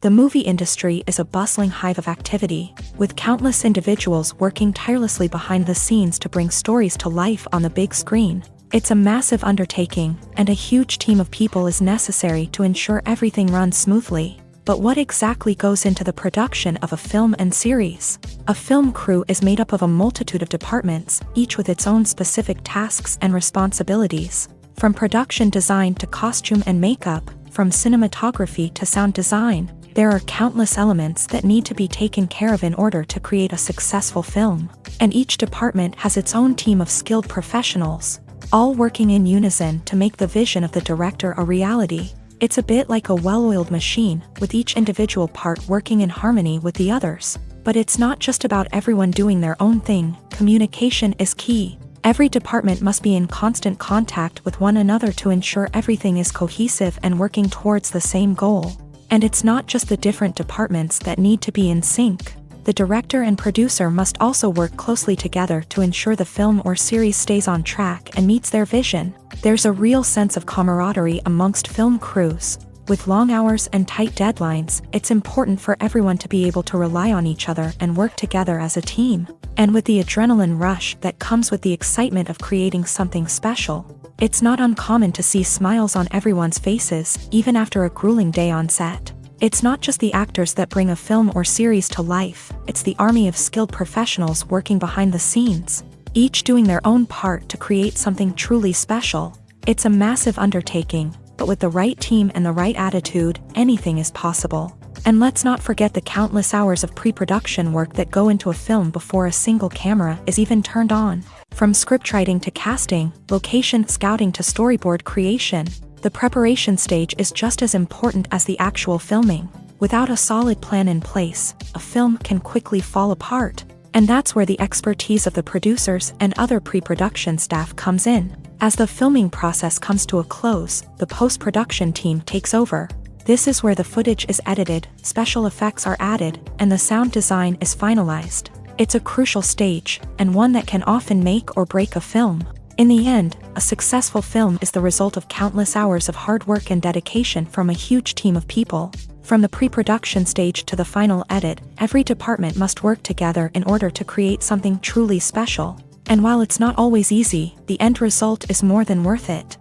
The movie industry is a bustling hive of activity, with countless individuals working tirelessly behind the scenes to bring stories to life on the big screen. It's a massive undertaking, and a huge team of people is necessary to ensure everything runs smoothly. But what exactly goes into the production of a film and series? A film crew is made up of a multitude of departments, each with its own specific tasks and responsibilities. From production design to costume and makeup, from cinematography to sound design, there are countless elements that need to be taken care of in order to create a successful film. And each department has its own team of skilled professionals, all working in unison to make the vision of the director a reality. It's a bit like a well-oiled machine, with each individual part working in harmony with the others. But it's not just about everyone doing their own thing. Communication is key. Every department must be in constant contact with one another to ensure everything is cohesive and working towards the same goal. And it's not just the different departments that need to be in sync. The director and producer must also work closely together to ensure the film or series stays on track and meets their vision. There's a real sense of camaraderie amongst film crews. With long hours and tight deadlines, it's important for everyone to be able to rely on each other and work together as a team. And with the adrenaline rush that comes with the excitement of creating something special, it's not uncommon to see smiles on everyone's faces, even after a grueling day on set. It's not just the actors that bring a film or series to life, it's the army of skilled professionals working behind the scenes, each doing their own part to create something truly special. It's a massive undertaking, but with the right team and the right attitude, anything is possible. And let's not forget the countless hours of pre-production work that go into a film before a single camera is even turned on. From scriptwriting to casting, location scouting to storyboard creation, the preparation stage is just as important as the actual filming. Without a solid plan in place, a film can quickly fall apart. And that's where the expertise of the producers and other pre-production staff comes in. As the filming process comes to a close, the post-production team takes over. This is where the footage is edited, special effects are added, and the sound design is finalized. It's a crucial stage, and one that can often make or break a film. In the end, a successful film is the result of countless hours of hard work and dedication from a huge team of people. From the pre-production stage to the final edit, every department must work together in order to create something truly special. And while it's not always easy, the end result is more than worth it.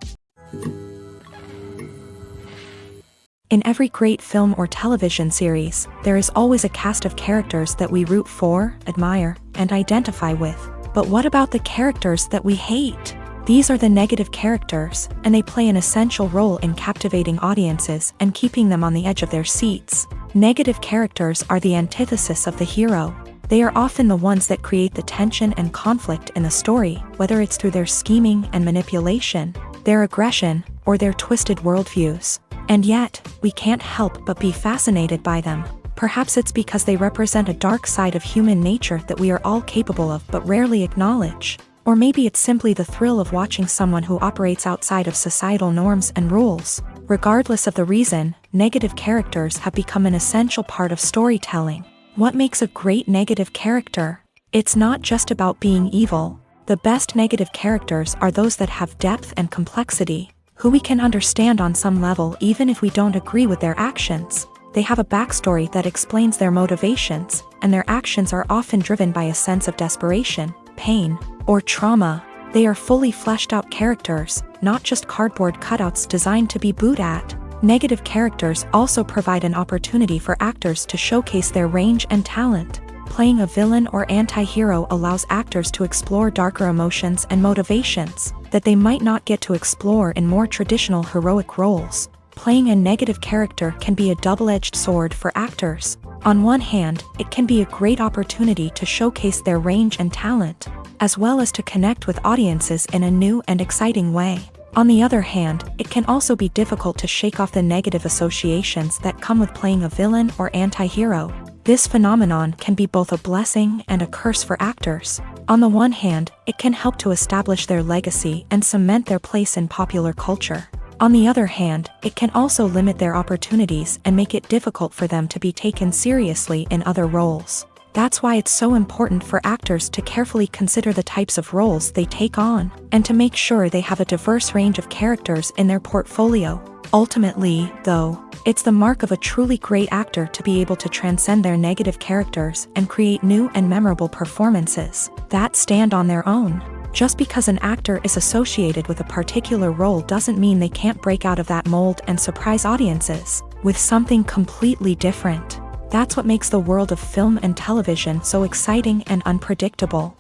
In every great film or television series, there is always a cast of characters that we root for, admire, and identify with. But what about the characters that we hate? These are the negative characters, and they play an essential role in captivating audiences and keeping them on the edge of their seats. Negative characters are the antithesis of the hero. They are often the ones that create the tension and conflict in the story, whether it's through their scheming and manipulation, their aggression, or their twisted worldviews. And yet, we can't help but be fascinated by them. Perhaps it's because they represent a dark side of human nature that we are all capable of but rarely acknowledge. Or maybe it's simply the thrill of watching someone who operates outside of societal norms and rules. Regardless of the reason, negative characters have become an essential part of storytelling. What makes a great negative character? It's not just about being evil. The best negative characters are those that have depth and complexity, who we can understand on some level even if we don't agree with their actions. They have a backstory that explains their motivations, and their actions are often driven by a sense of desperation, pain, or trauma. They are fully fleshed out characters, not just cardboard cutouts designed to be booed at. Negative characters also provide an opportunity for actors to showcase their range and talent. Playing a villain or anti-hero allows actors to explore darker emotions and motivations that they might not get to explore in more traditional heroic roles. Playing a negative character can be a double-edged sword for actors. On one hand, it can be a great opportunity to showcase their range and talent, as well as to connect with audiences in a new and exciting way. On the other hand, it can also be difficult to shake off the negative associations that come with playing a villain or anti-hero. This phenomenon can be both a blessing and a curse for actors. On the one hand, it can help to establish their legacy and cement their place in popular culture. On the other hand, it can also limit their opportunities and make it difficult for them to be taken seriously in other roles. That's why it's so important for actors to carefully consider the types of roles they take on, and to make sure they have a diverse range of characters in their portfolio. Ultimately, though, it's the mark of a truly great actor to be able to transcend their negative characters and create new and memorable performances that stand on their own. Just because an actor is associated with a particular role doesn't mean they can't break out of that mold and surprise audiences with something completely different. That's what makes the world of film and television so exciting and unpredictable.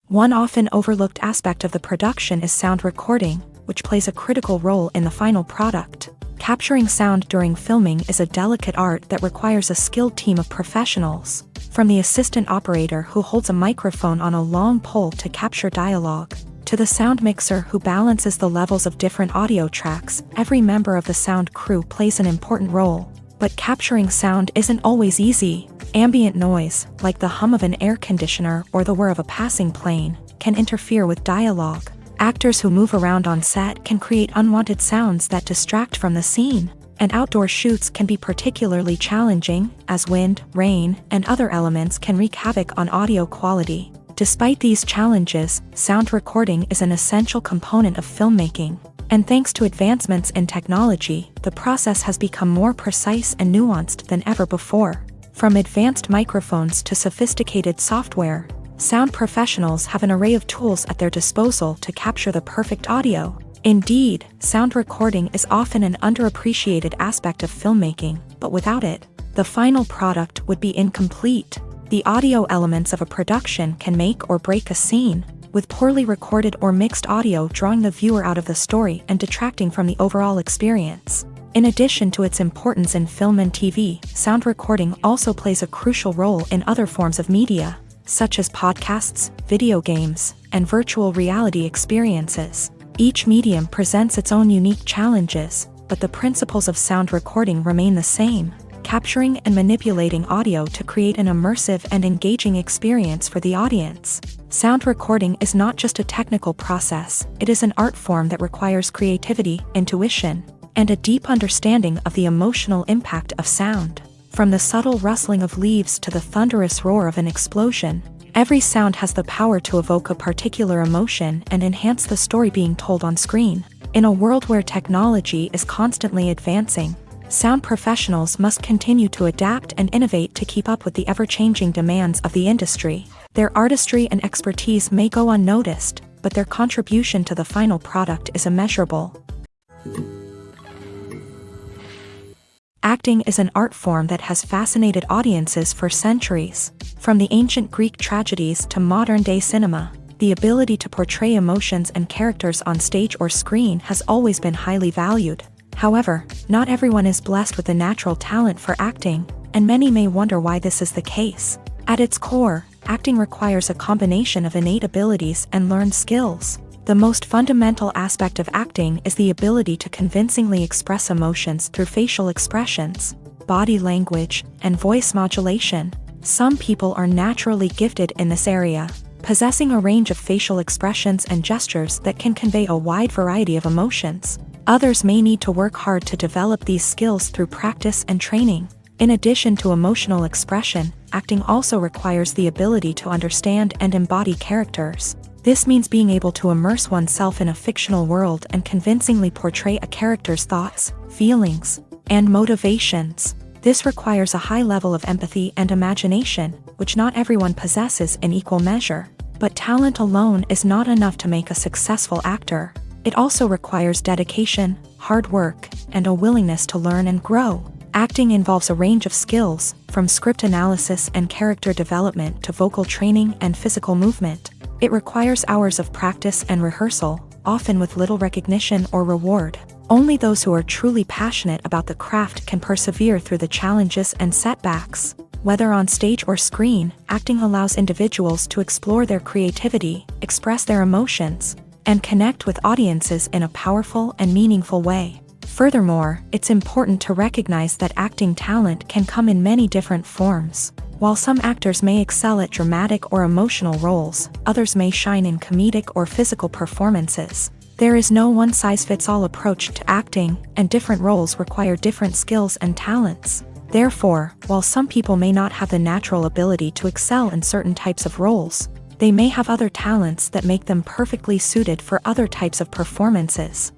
One often overlooked aspect of the production is sound recording, which plays a critical role in the final product. Capturing sound during filming is a delicate art that requires a skilled team of professionals. From the assistant operator who holds a microphone on a long pole to capture dialogue, to the sound mixer who balances the levels of different audio tracks, every member of the sound crew plays an important role. But capturing sound isn't always easy. Ambient noise, like the hum of an air conditioner or the whir of a passing plane, can interfere with dialogue. Actors who move around on set can create unwanted sounds that distract from the scene. And outdoor shoots can be particularly challenging, as wind, rain, and other elements can wreak havoc on audio quality. Despite these challenges, sound recording is an essential component of filmmaking. And thanks to advancements in technology, the process has become more precise and nuanced than ever before. From advanced microphones to sophisticated software, sound professionals have an array of tools at their disposal to capture the perfect audio. Indeed, sound recording is often an underappreciated aspect of filmmaking, but without it, the final product would be incomplete. The audio elements of a production can make or break a scene, with poorly recorded or mixed audio drawing the viewer out of the story and detracting from the overall experience. In addition to its importance in film and TV, sound recording also plays a crucial role in other forms of media, such as podcasts, video games, and virtual reality experiences. Each medium presents its own unique challenges, but the principles of sound recording remain the same. capturing and manipulating audio to create an immersive and engaging experience for the audience. Sound recording is not just a technical process, it is an art form that requires creativity, intuition, and a deep understanding of the emotional impact of sound. From the subtle rustling of leaves to the thunderous roar of an explosion, every sound has the power to evoke a particular emotion and enhance the story being told on screen. In a world where technology is constantly advancing, sound professionals must continue to adapt and innovate to keep up with the ever-changing demands of the industry. Their artistry and expertise may go unnoticed, but their contribution to the final product is immeasurable. Acting is an art form that has fascinated audiences for centuries. From the ancient Greek tragedies to modern-day cinema, the ability to portray emotions and characters on stage or screen has always been highly valued. However, not everyone is blessed with a natural talent for acting, and many may wonder why this is the case. At its core, acting requires a combination of innate abilities and learned skills. The most fundamental aspect of acting is the ability to convincingly express emotions through facial expressions, body language, and voice modulation. Some people are naturally gifted in this area, possessing a range of facial expressions and gestures that can convey a wide variety of emotions. Others may need to work hard to develop these skills through practice and training. In addition to emotional expression, acting also requires the ability to understand and embody characters. This means being able to immerse oneself in a fictional world and convincingly portray a character's thoughts, feelings, and motivations. This requires a high level of empathy and imagination, which not everyone possesses in equal measure. But talent alone is not enough to make a successful actor. It also requires dedication, hard work, and a willingness to learn and grow. Acting involves a range of skills, from script analysis and character development to vocal training and physical movement. It requires hours of practice and rehearsal, often with little recognition or reward. Only those who are truly passionate about the craft can persevere through the challenges and setbacks. Whether on stage or screen, acting allows individuals to explore their creativity, express their emotions, and connect with audiences in a powerful and meaningful way. Furthermore, it's important to recognize that acting talent can come in many different forms. While some actors may excel at dramatic or emotional roles, others may shine in comedic or physical performances. There is no one-size-fits-all approach to acting, and different roles require different skills and talents. Therefore, while some people may not have the natural ability to excel in certain types of roles, they may have other talents that make them perfectly suited for other types of performances.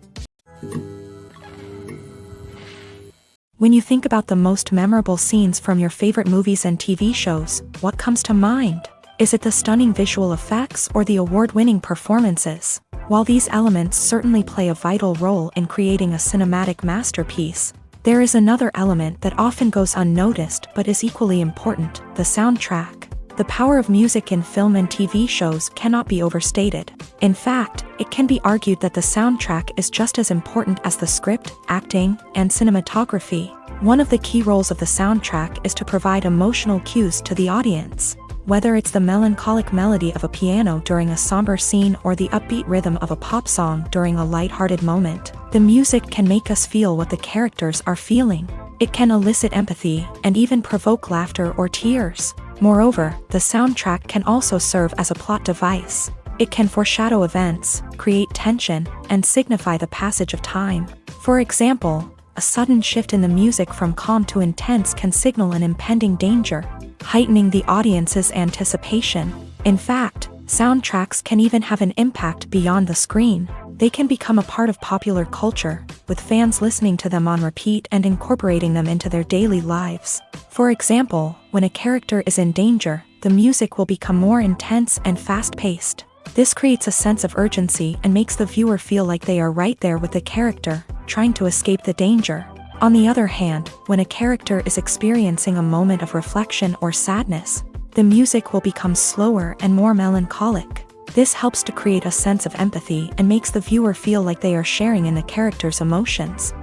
When you think about the most memorable scenes from your favorite movies and TV shows, what comes to mind? Is it the stunning visual effects or the award-winning performances? While these elements certainly play a vital role in creating a cinematic masterpiece, there is another element that often goes unnoticed but is equally important: the soundtrack. The power of music in film and TV shows cannot be overstated. In fact, it can be argued that the soundtrack is just as important as the script, acting, and cinematography. One of the key roles of the soundtrack is to provide emotional cues to the audience. Whether it's the melancholic melody of a piano during a somber scene or the upbeat rhythm of a pop song during a lighthearted moment, the music can make us feel what the characters are feeling. It can elicit empathy and even provoke laughter or tears. Moreover, the soundtrack can also serve as a plot device. It can foreshadow events, create tension, and signify the passage of time. For example, a sudden shift in the music from calm to intense can signal an impending danger, heightening the audience's anticipation. In fact, soundtracks can even have an impact beyond the screen. They can become a part of popular culture, with fans listening to them on repeat and incorporating them into their daily lives. For example, when a character is in danger, the music will become more intense and fast-paced. This creates a sense of urgency and makes the viewer feel like they are right there with the character, trying to escape the danger. On the other hand, when a character is experiencing a moment of reflection or sadness, the music will become slower and more melancholic. This helps to create a sense of empathy and makes the viewer feel like they are sharing in the character's emotions.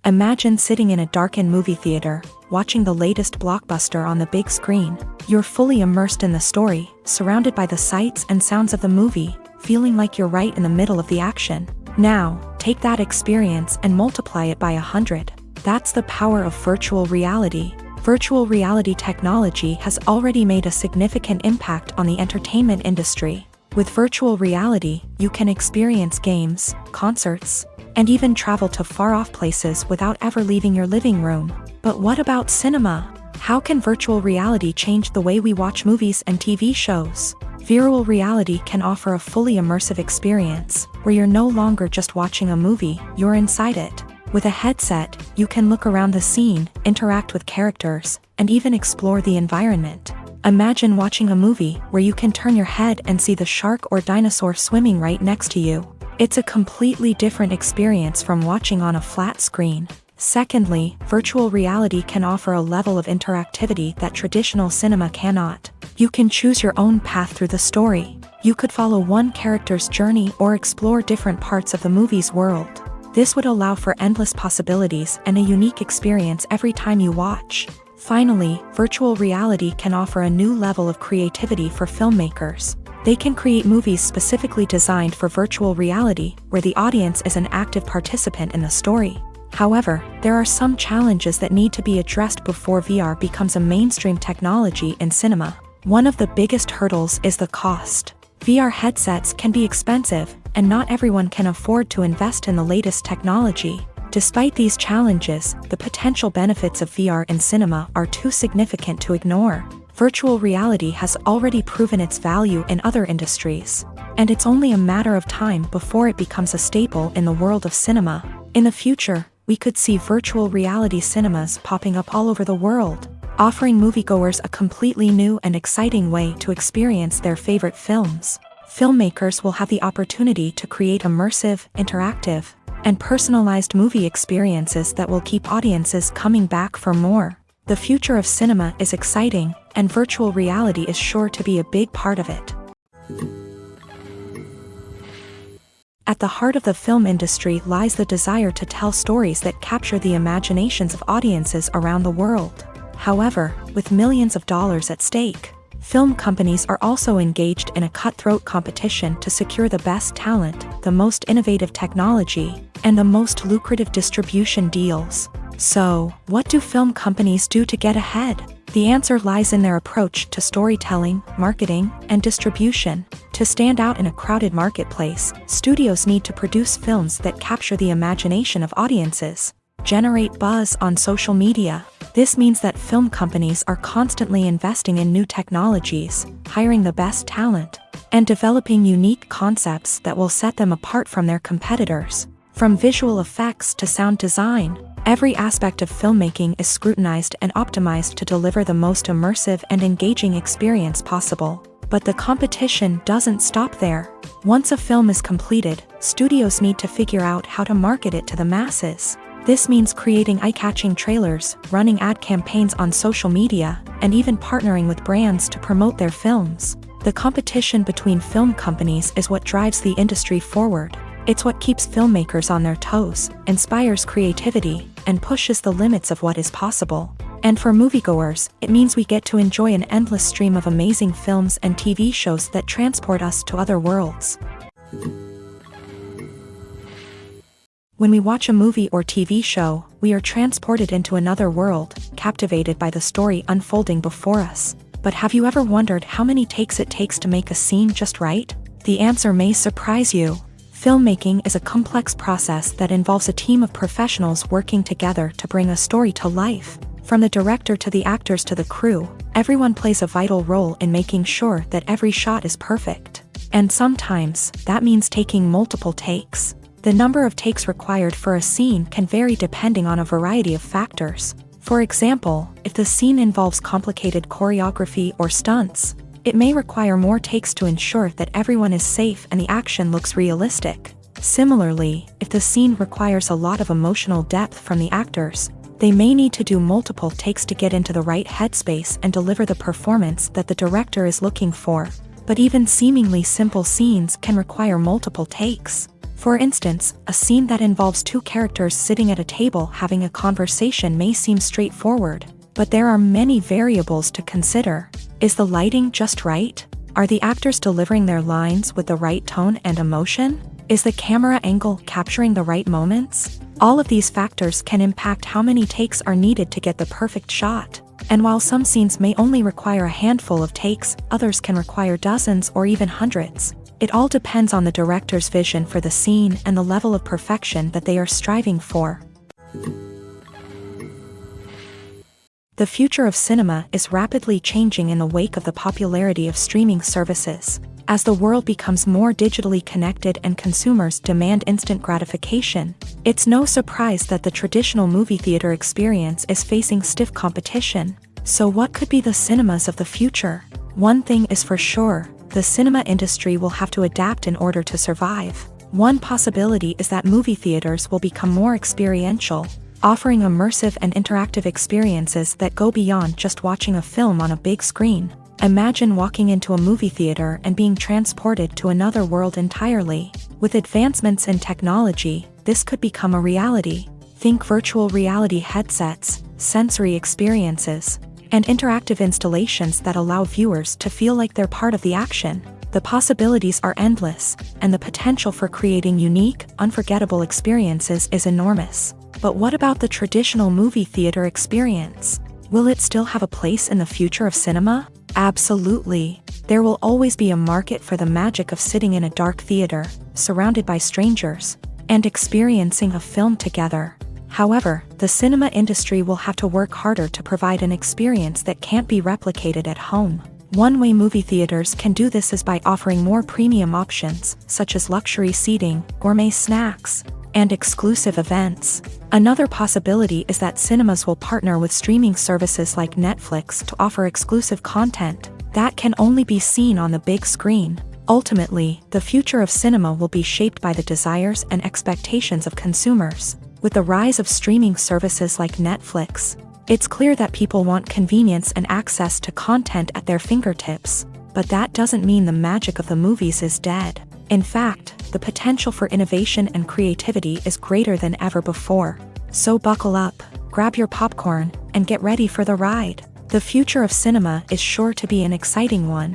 Imagine sitting in a darkened movie theater, watching the latest blockbuster on the big screen. You're fully immersed in the story, surrounded by the sights and sounds of the movie, feeling like you're right in the middle of the action. Now, Take that experience and multiply it by 100. That's the power of virtual reality. Virtual reality technology has already made a significant impact on the entertainment industry. With virtual reality, you can experience games, concerts, and even travel to far-off places without ever leaving your living room. But what about cinema? How can virtual reality change the way we watch movies and TV shows? Virtual reality can offer a fully immersive experience, where you're no longer just watching a movie, you're inside it. With a headset, you can look around the scene, interact with characters, and even explore the environment. Imagine watching a movie where you can turn your head and see the shark or dinosaur swimming right next to you. It's a completely different experience from watching on a flat screen. Secondly, virtual reality can offer a level of interactivity that traditional cinema cannot. You can choose your own path through the story. You could follow one character's journey or explore different parts of the movie's world. This would allow for endless possibilities and a unique experience every time you watch. Finally, virtual reality can offer a new level of creativity for filmmakers. They can create movies specifically designed for virtual reality, where the audience is an active participant in the story. However, there are some challenges that need to be addressed before VR becomes a mainstream technology in cinema. One of the biggest hurdles is the cost. VR headsets can be expensive, and not everyone can afford to invest in the latest technology. Despite these challenges, the potential benefits of VR in cinema are too significant to ignore. Virtual reality has already proven its value in other industries, and it's only a matter of time before it becomes a staple in the world of cinema. In the future, we could see virtual reality cinemas popping up all over the world, offering moviegoers a completely new and exciting way to experience their favorite films. Filmmakers will have the opportunity to create immersive, interactive, and personalized movie experiences that will keep audiences coming back for more. The future of cinema is exciting, and virtual reality is sure to be a big part of it. At the heart of the film industry lies the desire to tell stories that capture the imaginations of audiences around the world. However, with millions of dollars at stake, film companies are also engaged in a cutthroat competition to secure the best talent, the most innovative technology, and the most lucrative distribution deals. So, what do film companies do to get ahead? The answer lies in their approach to storytelling, marketing, and distribution. To stand out in a crowded marketplace, studios need to produce films that capture the imagination of audiences, generate buzz on social media. This means that film companies are constantly investing in new technologies, hiring the best talent, and developing unique concepts that will set them apart from their competitors. From visual effects to sound design, every aspect of filmmaking is scrutinized and optimized to deliver the most immersive and engaging experience possible. But the competition doesn't stop there. Once a film is completed, studios need to figure out how to market it to the masses. This means creating eye-catching trailers, running ad campaigns on social media, and even partnering with brands to promote their films. The competition between film companies is what drives the industry forward. It's what keeps filmmakers on their toes, inspires creativity, and pushes the limits of what is possible. And for moviegoers, it means we get to enjoy an endless stream of amazing films and TV shows that transport us to other worlds. When we watch a movie or TV show, we are transported into another world, captivated by the story unfolding before us. But have you ever wondered how many takes it takes to make a scene just right? The answer may surprise you. Filmmaking is a complex process that involves a team of professionals working together to bring a story to life. From the director to the actors to the crew, everyone plays a vital role in making sure that every shot is perfect. And sometimes, that means taking multiple takes. The number of takes required for a scene can vary depending on a variety of factors. For example, if the scene involves complicated choreography or stunts, it may require more takes to ensure that everyone is safe and the action looks realistic. Similarly, if the scene requires a lot of emotional depth from the actors, they may need to do multiple takes to get into the right headspace and deliver the performance that the director is looking for. But even seemingly simple scenes can require multiple takes. For instance, a scene that involves two characters sitting at a table having a conversation may seem straightforward, but there are many variables to consider. Is the lighting just right? Are the actors delivering their lines with the right tone and emotion? Is the camera angle capturing the right moments? All of these factors can impact how many takes are needed to get the perfect shot. And while some scenes may only require a handful of takes, others can require dozens or even hundreds. It all depends on the director's vision for the scene and the level of perfection that they are striving for. The future of cinema is rapidly changing in the wake of the popularity of streaming services. As the world becomes more digitally connected and consumers demand instant gratification, it's no surprise that the traditional movie theater experience is facing stiff competition. So what could be the cinemas of the future? One thing is for sure, the cinema industry will have to adapt in order to survive. One possibility is that movie theaters will become more experiential, offering immersive and interactive experiences that go beyond just watching a film on a big screen. Imagine walking into a movie theater and being transported to another world entirely. With advancements in technology, this could become a reality. Think virtual reality headsets, sensory experiences, and interactive installations that allow viewers to feel like they're part of the action. The possibilities are endless, and the potential for creating unique, unforgettable experiences is enormous. But what about the traditional movie theater experience? Will it still have a place in the future of cinema? Absolutely. There will always be a market for the magic of sitting in a dark theater, surrounded by strangers, and experiencing a film together. However, the cinema industry will have to work harder to provide an experience that can't be replicated at home. One way movie theaters can do this is by offering more premium options, such as luxury seating, gourmet snacks, and exclusive events. Another possibility is that cinemas will partner with streaming services like Netflix to offer exclusive content that can only be seen on the big screen. Ultimately, the future of cinema will be shaped by the desires and expectations of consumers. With the rise of streaming services like Netflix, it's clear that people want convenience and access to content at their fingertips. But that doesn't mean the magic of the movies is dead. In fact, the potential for innovation and creativity is greater than ever before. So buckle up, grab your popcorn, and get ready for the ride. The future of cinema is sure to be an exciting one.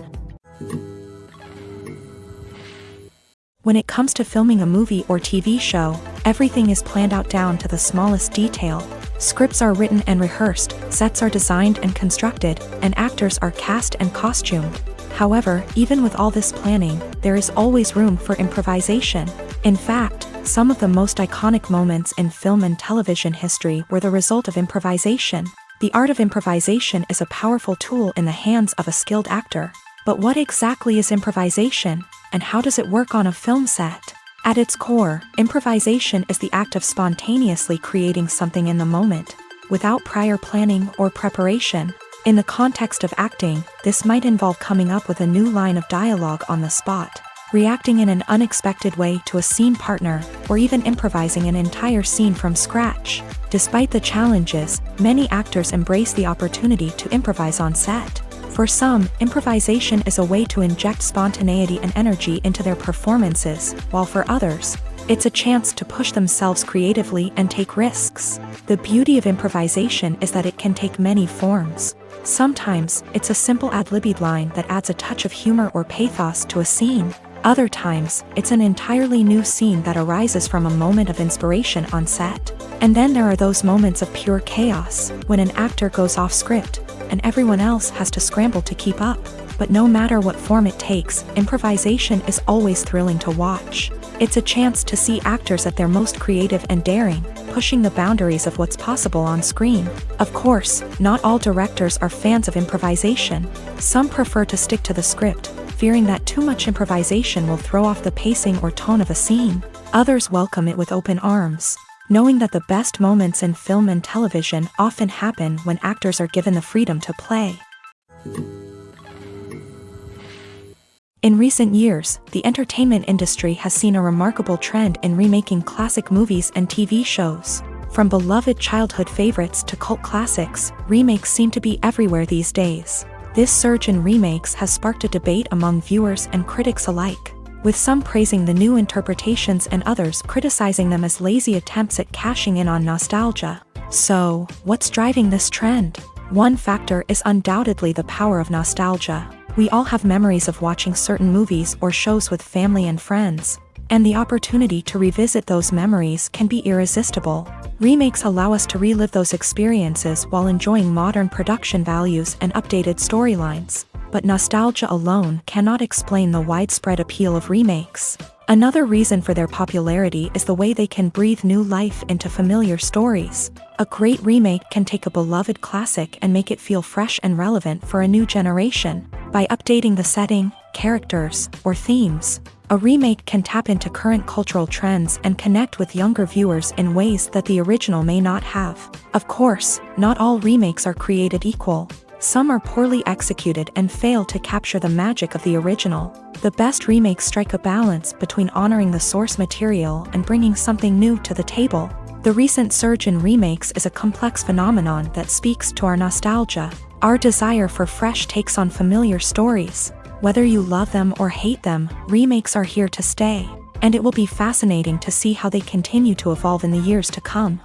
When it comes to filming a movie or TV show, everything is planned out down to the smallest detail. Scripts are written and rehearsed, sets are designed and constructed, and actors are cast and costumed. However, even with all this planning, there is always room for improvisation. In fact, some of the most iconic moments in film and television history were the result of improvisation. The art of improvisation is a powerful tool in the hands of a skilled actor. But what exactly is improvisation, and how does it work on a film set? At its core, improvisation is the act of spontaneously creating something in the moment, without prior planning or preparation. In the context of acting, this might involve coming up with a new line of dialogue on the spot, reacting in an unexpected way to a scene partner, or even improvising an entire scene from scratch. Despite the challenges, many actors embrace the opportunity to improvise on set. For some, improvisation is a way to inject spontaneity and energy into their performances, while for others, it's a chance to push themselves creatively and take risks. The beauty of improvisation is that it can take many forms. Sometimes, it's a simple ad-libbed line that adds a touch of humor or pathos to a scene. Other times, it's an entirely new scene that arises from a moment of inspiration on set. And then there are those moments of pure chaos, when an actor goes off script, and everyone else has to scramble to keep up. But no matter what form it takes, improvisation is always thrilling to watch. It's a chance to see actors at their most creative and daring, pushing the boundaries of what's possible on screen. Of course, not all directors are fans of improvisation. Some prefer to stick to the script, fearing that too much improvisation will throw off the pacing or tone of a scene. Others welcome it with open arms, knowing that the best moments in film and television often happen when actors are given the freedom to play. In recent years, the entertainment industry has seen a remarkable trend in remaking classic movies and TV shows. From beloved childhood favorites to cult classics, remakes seem to be everywhere these days. This surge in remakes has sparked a debate among viewers and critics alike, with some praising the new interpretations and others criticizing them as lazy attempts at cashing in on nostalgia. So, what's driving this trend? One factor is undoubtedly the power of nostalgia. We all have memories of watching certain movies or shows with family and friends, and the opportunity to revisit those memories can be irresistible. Remakes allow us to relive those experiences while enjoying modern production values and updated storylines. But nostalgia alone cannot explain the widespread appeal of remakes. Another reason for their popularity is the way they can breathe new life into familiar stories. A great remake can take a beloved classic and make it feel fresh and relevant for a new generation. By updating the setting, characters, or themes, a remake can tap into current cultural trends and connect with younger viewers in ways that the original may not have. Of course, not all remakes are created equal. Some are poorly executed and fail to capture the magic of the original. The best remakes strike a balance between honoring the source material and bringing something new to the table. The recent surge in remakes is a complex phenomenon that speaks to our nostalgia, our desire for fresh takes on familiar stories. Whether you love them or hate them, remakes are here to stay, and it will be fascinating to see how they continue to evolve in the years to come.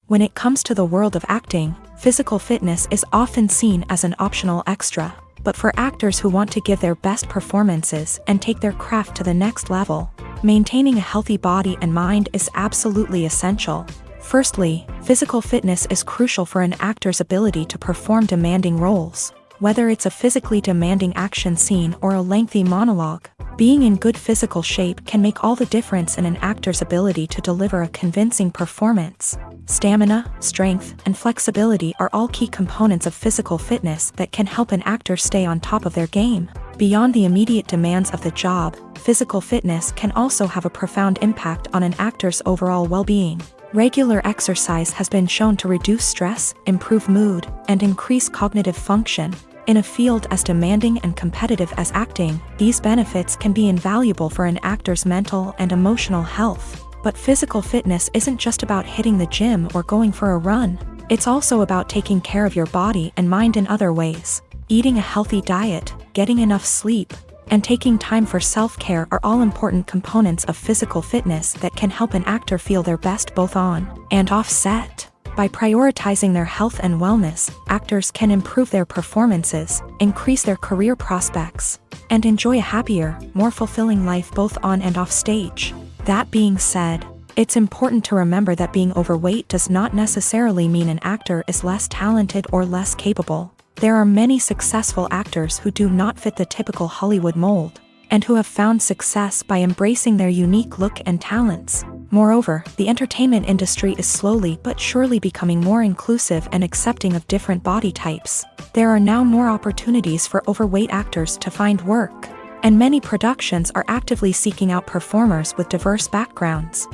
When it comes to the world of acting, physical fitness is often seen as an optional extra. But for actors who want to give their best performances and take their craft to the next level, maintaining a healthy body and mind is absolutely essential. Firstly, physical fitness is crucial for an actor's ability to perform demanding roles. Whether it's a physically demanding action scene or a lengthy monologue, being in good physical shape can make all the difference in an actor's ability to deliver a convincing performance. Stamina, strength, and flexibility are all key components of physical fitness that can help an actor stay on top of their game. Beyond the immediate demands of the job, physical fitness can also have a profound impact on an actor's overall well-being. Regular exercise has been shown to reduce stress, improve mood, and increase cognitive function. In a field as demanding and competitive as acting, these benefits can be invaluable for an actor's mental and emotional health. But physical fitness isn't just about hitting the gym or going for a run. It's also about taking care of your body and mind in other ways. Eating a healthy diet, getting enough sleep, and taking time for self-care are all important components of physical fitness that can help an actor feel their best both on and off set. By prioritizing their health and wellness, actors can improve their performances, increase their career prospects, and enjoy a happier, more fulfilling life both on and off stage. That being said, it's important to remember that being overweight does not necessarily mean an actor is less talented or less capable. There are many successful actors who do not fit the typical Hollywood mold, and who have found success by embracing their unique look and talents. Moreover, the entertainment industry is slowly but surely becoming more inclusive and accepting of different body types. There are now more opportunities for overweight actors to find work, and many productions are actively seeking out performers with diverse backgrounds.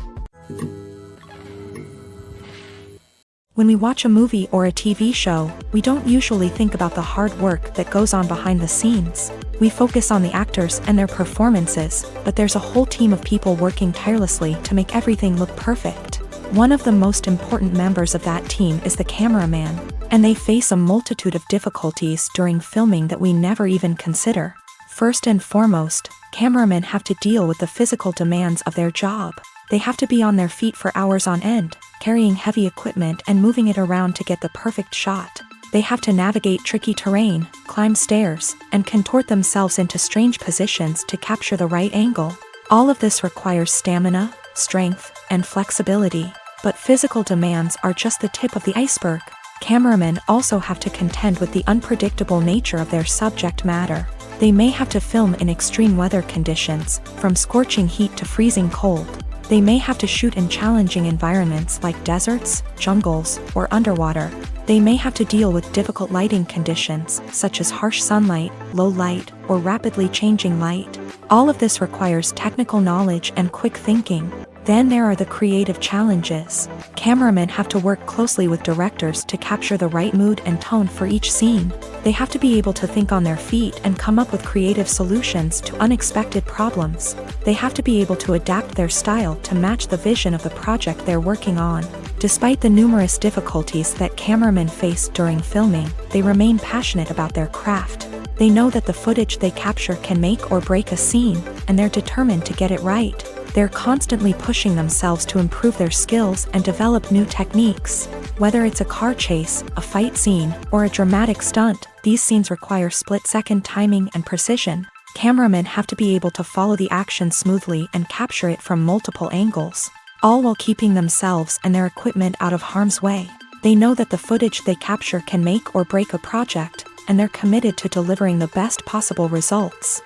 When we watch a movie or a TV show, we don't usually think about the hard work that goes on behind the scenes. We focus on the actors and their performances, but there's a whole team of people working tirelessly to make everything look perfect. One of the most important members of that team is the cameraman, and they face a multitude of difficulties during filming that we never even consider. First and foremost, cameramen have to deal with the physical demands of their job. They have to be on their feet for hours on end, carrying heavy equipment and moving it around to get the perfect shot. They have to navigate tricky terrain, climb stairs, and contort themselves into strange positions to capture the right angle. All of this requires stamina, strength, and flexibility. But physical demands are just the tip of the iceberg. Cameramen also have to contend with the unpredictable nature of their subject matter. They may have to film in extreme weather conditions, from scorching heat to freezing cold. They may have to shoot in challenging environments like deserts, jungles, or underwater. They may have to deal with difficult lighting conditions, such as harsh sunlight, low light, or rapidly changing light. All of this requires technical knowledge and quick thinking. Then there are the creative challenges. Cameramen have to work closely with directors to capture the right mood and tone for each scene. They have to be able to think on their feet and come up with creative solutions to unexpected problems. They have to be able to adapt their style to match the vision of the project they're working on. Despite the numerous difficulties that cameramen face during filming, they remain passionate about their craft. They know that the footage they capture can make or break a scene, and they're determined to get it right. They're constantly pushing themselves to improve their skills and develop new techniques. Whether it's a car chase, a fight scene, or a dramatic stunt, these scenes require split-second timing and precision. Cameramen have to be able to follow the action smoothly and capture it from multiple angles, all while keeping themselves and their equipment out of harm's way. They know that the footage they capture can make or break a project, and they're committed to delivering the best possible results.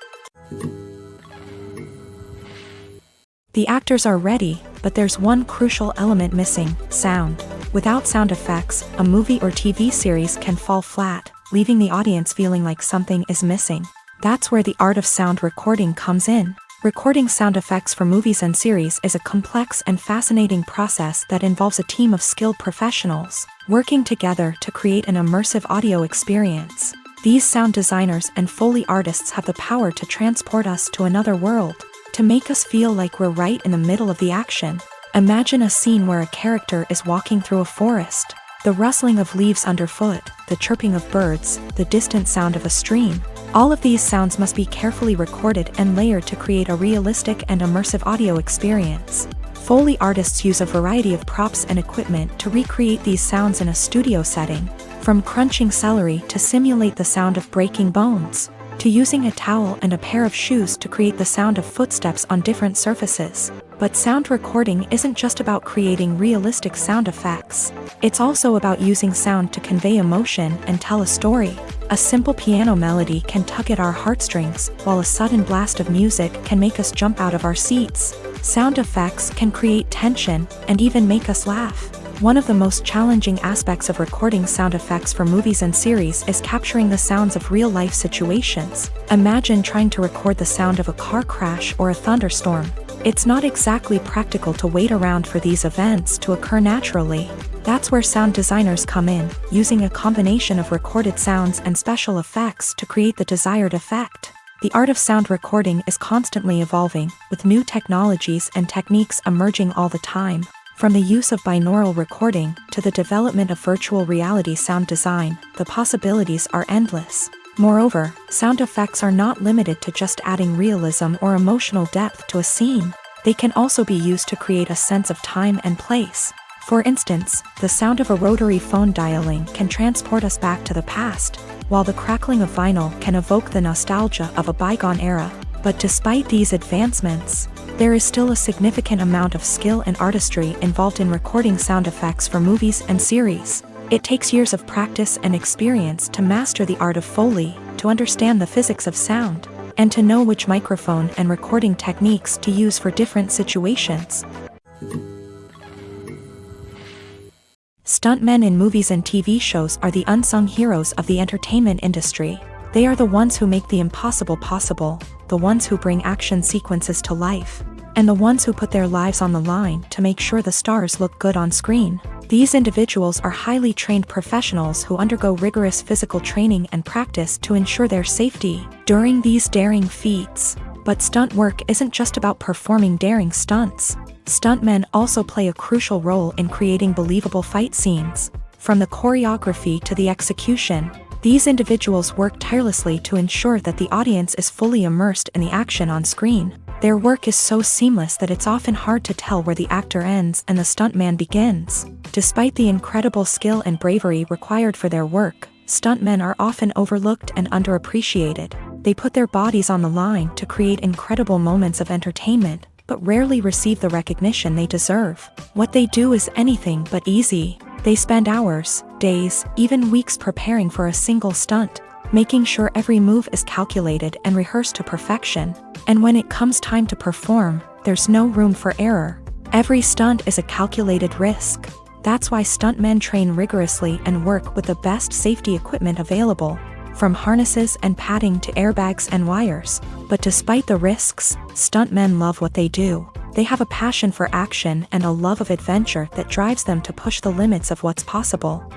The actors are ready, but there's one crucial element missing: sound. Without sound effects, a movie or TV series can fall flat, leaving the audience feeling like something is missing. That's where the art of sound recording comes in. Recording sound effects for movies and series is a complex and fascinating process that involves a team of skilled professionals working together to create an immersive audio experience. These sound designers and Foley artists have the power to transport us to another world, to make us feel like we're right in the middle of the action. Imagine a scene where a character is walking through a forest. The rustling of leaves underfoot, the chirping of birds, the distant sound of a stream. All of these sounds must be carefully recorded and layered to create a realistic and immersive audio experience. Foley artists use a variety of props and equipment to recreate these sounds in a studio setting, from crunching celery to simulate the sound of breaking bones, to using a towel and a pair of shoes to create the sound of footsteps on different surfaces. But sound recording isn't just about creating realistic sound effects. It's also about using sound to convey emotion and tell a story. A simple piano melody can tug at our heartstrings, while a sudden blast of music can make us jump out of our seats. Sound effects can create tension and even make us laugh. One of the most challenging aspects of recording sound effects for movies and series is capturing the sounds of real-life situations. Imagine trying to record the sound of a car crash or a thunderstorm. It's not exactly practical to wait around for these events to occur naturally. That's where sound designers come in, using a combination of recorded sounds and special effects to create the desired effect. The art of sound recording is constantly evolving, with new technologies and techniques emerging all the time. From the use of binaural recording to the development of virtual reality sound design, the possibilities are endless. Moreover, sound effects are not limited to just adding realism or emotional depth to a scene. They can also be used to create a sense of time and place. For instance, the sound of a rotary phone dialing can transport us back to the past, while the crackling of vinyl can evoke the nostalgia of a bygone era. But despite these advancements, there is still a significant amount of skill and artistry involved in recording sound effects for movies and series. It takes years of practice and experience to master the art of Foley, to understand the physics of sound, and to know which microphone and recording techniques to use for different situations. Stuntmen in movies and TV shows are the unsung heroes of the entertainment industry. They are the ones who make the impossible possible, the ones who bring action sequences to life, and the ones who put their lives on the line to make sure the stars look good on screen. These individuals are highly trained professionals who undergo rigorous physical training and practice to ensure their safety during these daring feats. But stunt work isn't just about performing daring stunts. Stuntmen also play a crucial role in creating believable fight scenes. From the choreography to the execution, these individuals work tirelessly to ensure that the audience is fully immersed in the action on screen. Their work is so seamless that it's often hard to tell where the actor ends and the stuntman begins. Despite the incredible skill and bravery required for their work, stuntmen are often overlooked and underappreciated. They put their bodies on the line to create incredible moments of entertainment, but rarely receive the recognition they deserve. What they do is anything but easy. They spend hours, days, even weeks preparing for a single stunt, making sure every move is calculated and rehearsed to perfection. And when it comes time to perform, there's no room for error. Every stunt is a calculated risk. That's why stuntmen train rigorously and work with the best safety equipment available, from harnesses and padding to airbags and wires. But despite the risks, stuntmen love what they do. They have a passion for action and a love of adventure that drives them to push the limits of what's possible.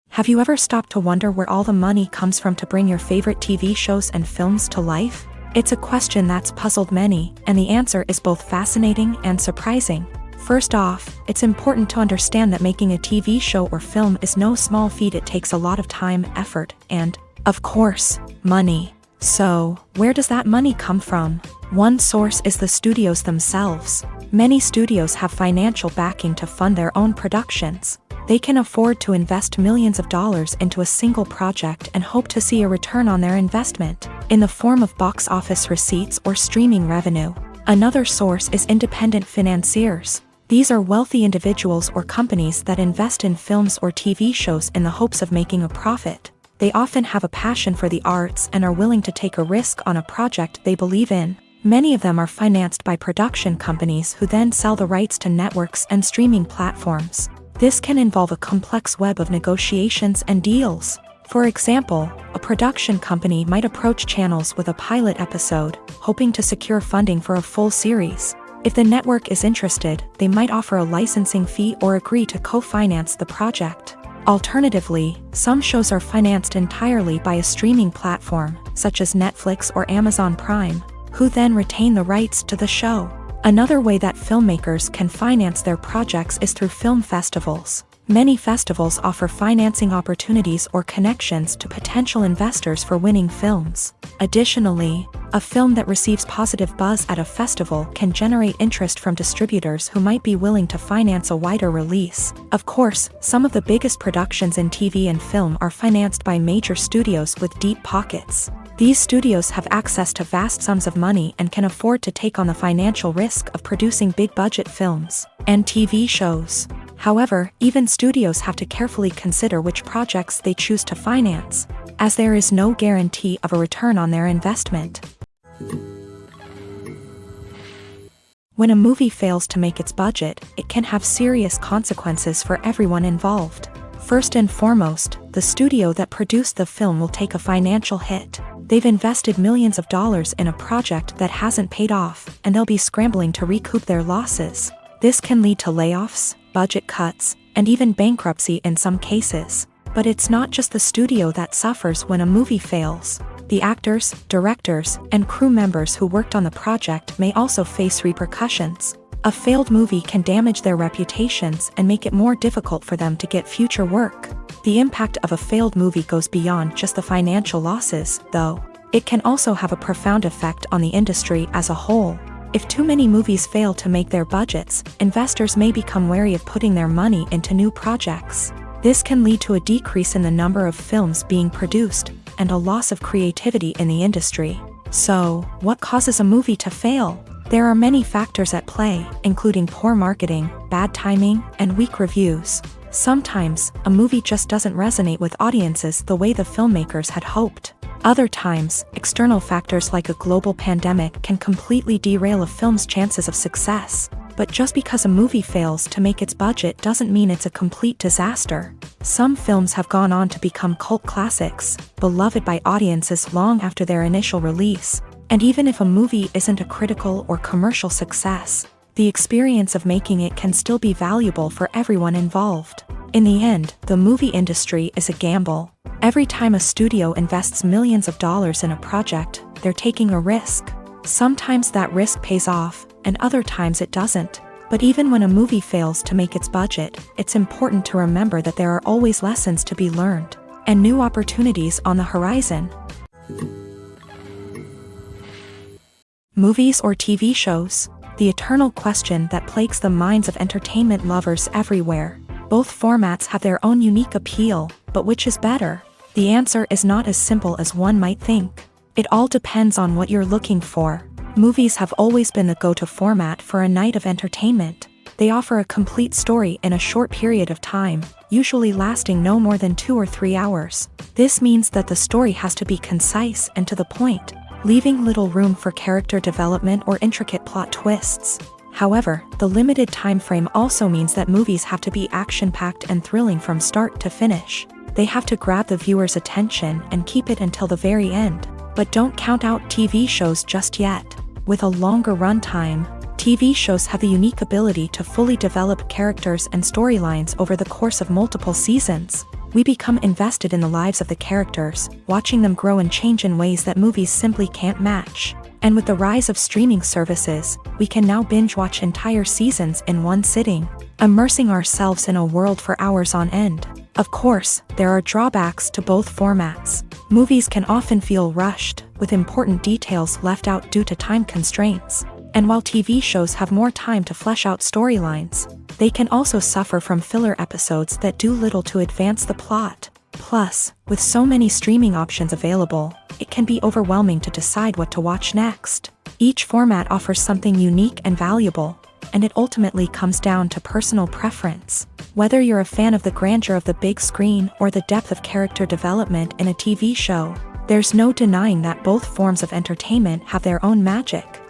Have you ever stopped to wonder where all the money comes from to bring your favorite TV shows and films to life? It's a question that's puzzled many, and the answer is both fascinating and surprising. First off, it's important to understand that making a TV show or film is no small feat. It takes a lot of time, effort, and, of course, money. So, where does that money come from? One source is the studios themselves. Many studios have financial backing to fund their own productions. They can afford to invest millions of dollars into a single project and hope to see a return on their investment, in the form of box office receipts or streaming revenue. Another source is independent financiers. These are wealthy individuals or companies that invest in films or TV shows in the hopes of making a profit. They often have a passion for the arts and are willing to take a risk on a project they believe in. Many of them are financed by production companies who then sell the rights to networks and streaming platforms. This can involve a complex web of negotiations and deals. For example, a production company might approach channels with a pilot episode, hoping to secure funding for a full series. If the network is interested, they might offer a licensing fee or agree to co-finance the project. Alternatively, some shows are financed entirely by a streaming platform, such as Netflix or Amazon Prime, who then retain the rights to the show. Another way that filmmakers can finance their projects is through film festivals. Many festivals offer financing opportunities or connections to potential investors for winning films. Additionally, a film that receives positive buzz at a festival can generate interest from distributors who might be willing to finance a wider release. Of course, some of the biggest productions in TV and film are financed by major studios with deep pockets. These studios have access to vast sums of money and can afford to take on the financial risk of producing big-budget films and TV shows. However, even studios have to carefully consider which projects they choose to finance, as there is no guarantee of a return on their investment. When a movie fails to make its budget, it can have serious consequences for everyone involved. First and foremost, the studio that produced the film will take a financial hit. They've invested millions of dollars in a project that hasn't paid off, and they'll be scrambling to recoup their losses. This can lead to layoffs, budget cuts, and even bankruptcy in some cases. But it's not just the studio that suffers when a movie fails. The actors, directors, and crew members who worked on the project may also face repercussions. A failed movie can damage their reputations and make it more difficult for them to get future work. The impact of a failed movie goes beyond just the financial losses, though. It can also have a profound effect on the industry as a whole. If too many movies fail to make their budgets, investors may become wary of putting their money into new projects. This can lead to a decrease in the number of films being produced, and a loss of creativity in the industry. So, what causes a movie to fail? There are many factors at play, including poor marketing, bad timing, and weak reviews. Sometimes, a movie just doesn't resonate with audiences the way the filmmakers had hoped. Other times, external factors like a global pandemic can completely derail a film's chances of success. But just because a movie fails to make its budget doesn't mean it's a complete disaster. Some films have gone on to become cult classics, beloved by audiences long after their initial release. And even if a movie isn't a critical or commercial success, the experience of making it can still be valuable for everyone involved. In the end, the movie industry is a gamble. Every time a studio invests millions of dollars in a project, they're taking a risk. Sometimes that risk pays off, and other times it doesn't. But even when a movie fails to make its budget, it's important to remember that there are always lessons to be learned, and new opportunities on the horizon. Movies or TV shows? The eternal question that plagues the minds of entertainment lovers everywhere. Both formats have their own unique appeal, but which is better? The answer is not as simple as one might think. It all depends on what you're looking for. Movies have always been the go-to format for a night of entertainment. They offer a complete story in a short period of time, usually lasting no more than 2 or 3 hours. This means that the story has to be concise and to the point, leaving little room for character development or intricate plot twists. However, the limited time frame also means that movies have to be action-packed and thrilling from start to finish. They have to grab the viewer's attention and keep it until the very end. But don't count out TV shows just yet. With a longer runtime, TV shows have the unique ability to fully develop characters and storylines over the course of multiple seasons. We become invested in the lives of the characters, watching them grow and change in ways that movies simply can't match. And with the rise of streaming services, we can now binge-watch entire seasons in one sitting, immersing ourselves in a world for hours on end. Of course, there are drawbacks to both formats. Movies can often feel rushed, with important details left out due to time constraints. And while TV shows have more time to flesh out storylines, they can also suffer from filler episodes that do little to advance the plot. Plus, with so many streaming options available, it can be overwhelming to decide what to watch next. Each format offers something unique and valuable, and it ultimately comes down to personal preference. Whether you're a fan of the grandeur of the big screen or the depth of character development in a TV show, there's no denying that both forms of entertainment have their own magic.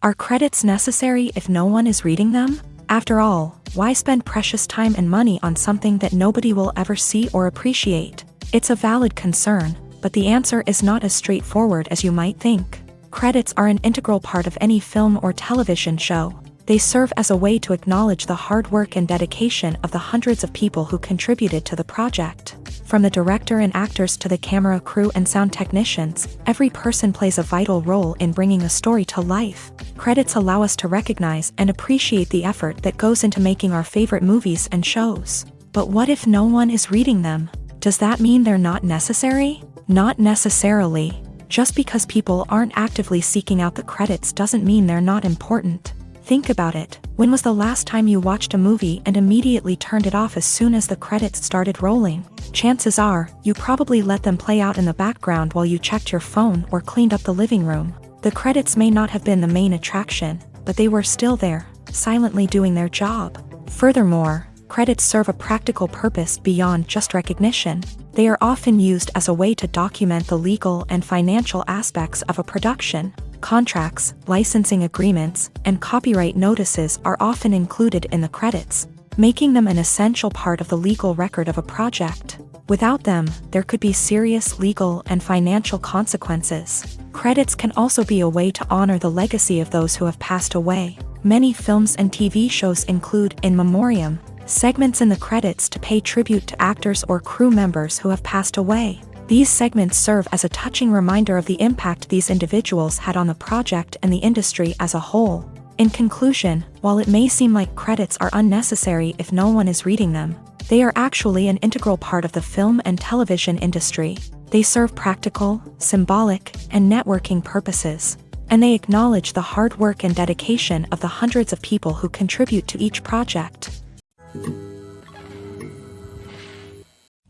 Are credits necessary if no one is reading them? After all, why spend precious time and money on something that nobody will ever see or appreciate? It's a valid concern, but the answer is not as straightforward as you might think. Credits are an integral part of any film or television show. They serve as a way to acknowledge the hard work and dedication of the hundreds of people who contributed to the project. From the director and actors to the camera crew and sound technicians, every person plays a vital role in bringing a story to life. Credits allow us to recognize and appreciate the effort that goes into making our favorite movies and shows. But what if no one is reading them? Does that mean they're not necessary? Not necessarily. Just because people aren't actively seeking out the credits doesn't mean they're not important. Think about it. When was the last time you watched a movie and immediately turned it off as soon as the credits started rolling? Chances are, you probably let them play out in the background while you checked your phone or cleaned up the living room. The credits may not have been the main attraction, but they were still there, silently doing their job. Furthermore, credits serve a practical purpose beyond just recognition. They are often used as a way to document the legal and financial aspects of a production. Contracts, licensing agreements, and copyright notices are often included in the credits, making them an essential part of the legal record of a project. Without them, there could be serious legal and financial consequences. Credits can also be a way to honor the legacy of those who have passed away. Many films and TV shows include in memoriam segments in the credits to pay tribute to actors or crew members who have passed away. These segments serve as a touching reminder of the impact these individuals had on the project and the industry as a whole. In conclusion, while it may seem like credits are unnecessary if no one is reading them, they are actually an integral part of the film and television industry. They serve practical, symbolic, and networking purposes, and they acknowledge the hard work and dedication of the hundreds of people who contribute to each project.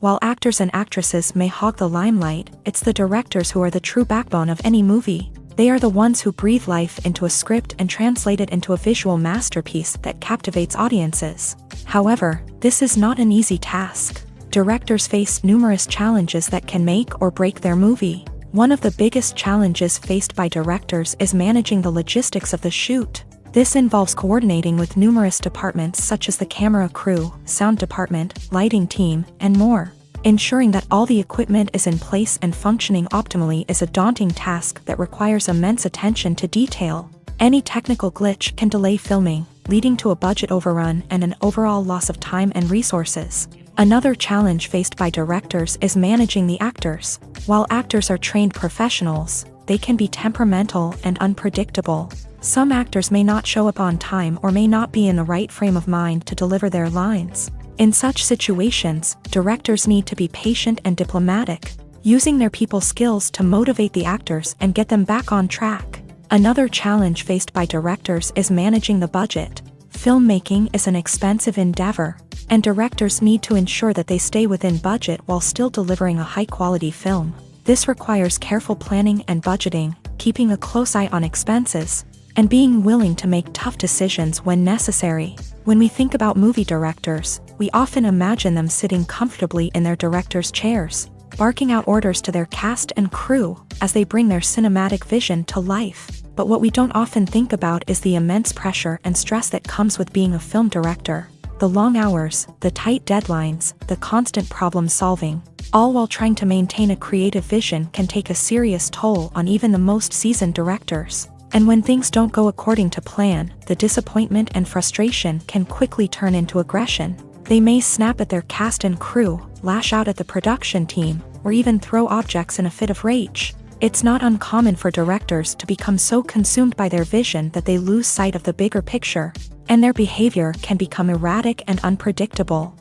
While actors and actresses may hog the limelight, it's the directors who are the true backbone of any movie. They are the ones who breathe life into a script and translate it into a visual masterpiece that captivates audiences. However, this is not an easy task. Directors face numerous challenges that can make or break their movie. One of the biggest challenges faced by directors is managing the logistics of the shoot. This involves coordinating with numerous departments such as the camera crew, sound department, lighting team, and more. Ensuring that all the equipment is in place and functioning optimally is a daunting task that requires immense attention to detail. Any technical glitch can delay filming, leading to a budget overrun and an overall loss of time and resources. Another challenge faced by directors is managing the actors. While actors are trained professionals, they can be temperamental and unpredictable. Some actors may not show up on time or may not be in the right frame of mind to deliver their lines. In such situations, directors need to be patient and diplomatic, using their people skills to motivate the actors and get them back on track. Another challenge faced by directors is managing the budget. Filmmaking is an expensive endeavor, and directors need to ensure that they stay within budget while still delivering a high-quality film. This requires careful planning and budgeting, keeping a close eye on expenses, and being willing to make tough decisions when necessary. When we think about movie directors, we often imagine them sitting comfortably in their director's chairs, barking out orders to their cast and crew as they bring their cinematic vision to life. But what we don't often think about is the immense pressure and stress that comes with being a film director. The long hours, the tight deadlines, the constant problem solving, all while trying to maintain a creative vision can take a serious toll on even the most seasoned directors. And when things don't go according to plan, the disappointment and frustration can quickly turn into aggression. They may snap at their cast and crew, lash out at the production team, or even throw objects in a fit of rage. It's not uncommon for directors to become so consumed by their vision that they lose sight of the bigger picture, and their behavior can become erratic and unpredictable.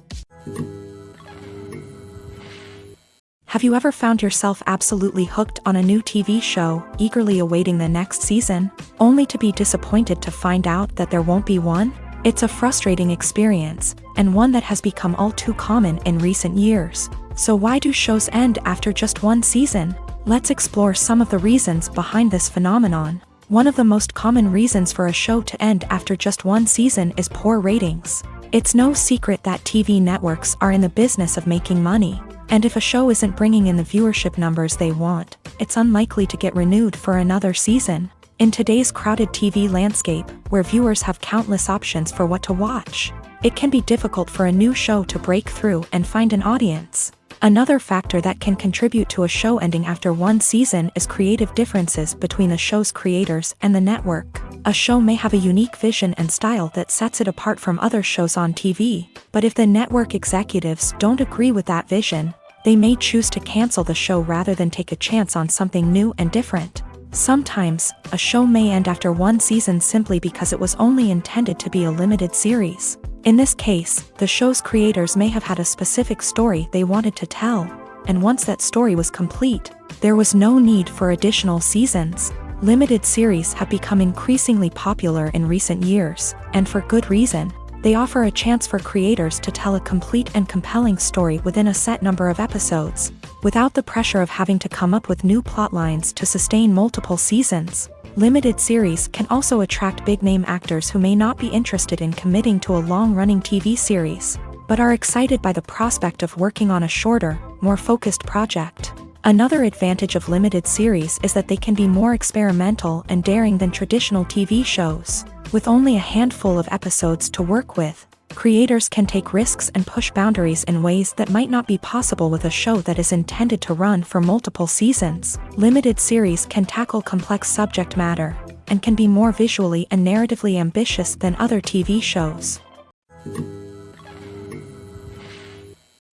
Have you ever found yourself absolutely hooked on a new TV show, eagerly awaiting the next season, only to be disappointed to find out that there won't be one? It's a frustrating experience, and one that has become all too common in recent years. So why do shows end after just one season? Let's explore some of the reasons behind this phenomenon. One of the most common reasons for a show to end after just one season is poor ratings. It's no secret that TV networks are in the business of making money, and if a show isn't bringing in the viewership numbers they want, it's unlikely to get renewed for another season. In today's crowded TV landscape, where viewers have countless options for what to watch, it can be difficult for a new show to break through and find an audience. Another factor that can contribute to a show ending after one season is creative differences between the show's creators and the network. A show may have a unique vision and style that sets it apart from other shows on TV, but if the network executives don't agree with that vision, they may choose to cancel the show rather than take a chance on something new and different. Sometimes, a show may end after one season simply because it was only intended to be a limited series. In this case, the show's creators may have had a specific story they wanted to tell, and once that story was complete, there was no need for additional seasons. Limited series have become increasingly popular in recent years, and for good reason. They offer a chance for creators to tell a complete and compelling story within a set number of episodes, without the pressure of having to come up with new plotlines to sustain multiple seasons. Limited series can also attract big-name actors who may not be interested in committing to a long-running TV series, but are excited by the prospect of working on a shorter, more focused project. Another advantage of limited series is that they can be more experimental and daring than traditional TV shows. With only a handful of episodes to work with, creators can take risks and push boundaries in ways that might not be possible with a show that is intended to run for multiple seasons. Limited series can tackle complex subject matter, and can be more visually and narratively ambitious than other TV shows.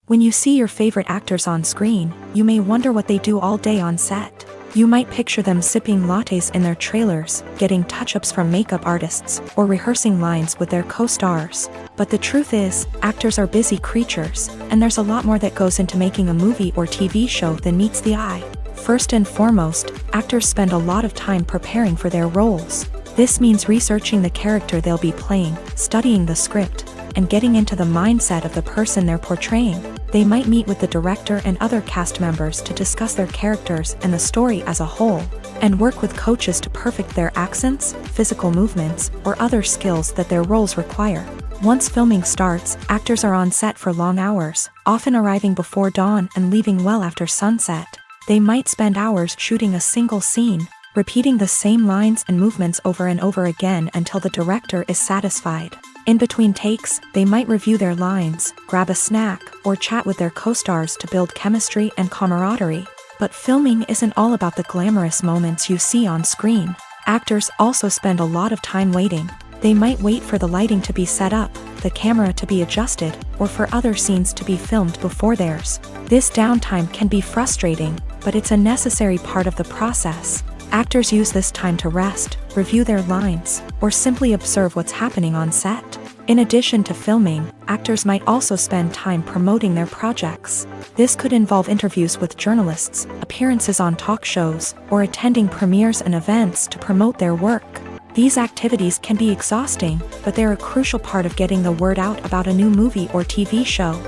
When you see your favorite actors on screen, you may wonder what they do all day on set. You might picture them sipping lattes in their trailers, getting touch-ups from makeup artists, or rehearsing lines with their co-stars. But the truth is, actors are busy creatures, and there's a lot more that goes into making a movie or TV show than meets the eye. First and foremost, actors spend a lot of time preparing for their roles. This means researching the character they'll be playing, studying the script, and getting into the mindset of the person they're portraying. They might meet with the director and other cast members to discuss their characters and the story as a whole, and work with coaches to perfect their accents, physical movements, or other skills that their roles require. Once filming starts, actors are on set for long hours, often arriving before dawn and leaving well after sunset. They might spend hours shooting a single scene, repeating the same lines and movements over and over again until the director is satisfied. In between takes, they might review their lines, grab a snack, or chat with their co-stars to build chemistry and camaraderie. But filming isn't all about the glamorous moments you see on screen. Actors also spend a lot of time waiting. They might wait for the lighting to be set up, the camera to be adjusted, or for other scenes to be filmed before theirs. This downtime can be frustrating, but it's a necessary part of the process. Actors use this time to rest, review their lines, or simply observe what's happening on set. In addition to filming, actors might also spend time promoting their projects. This could involve interviews with journalists, appearances on talk shows, or attending premieres and events to promote their work. These activities can be exhausting, but they're a crucial part of getting the word out about a new movie or TV show.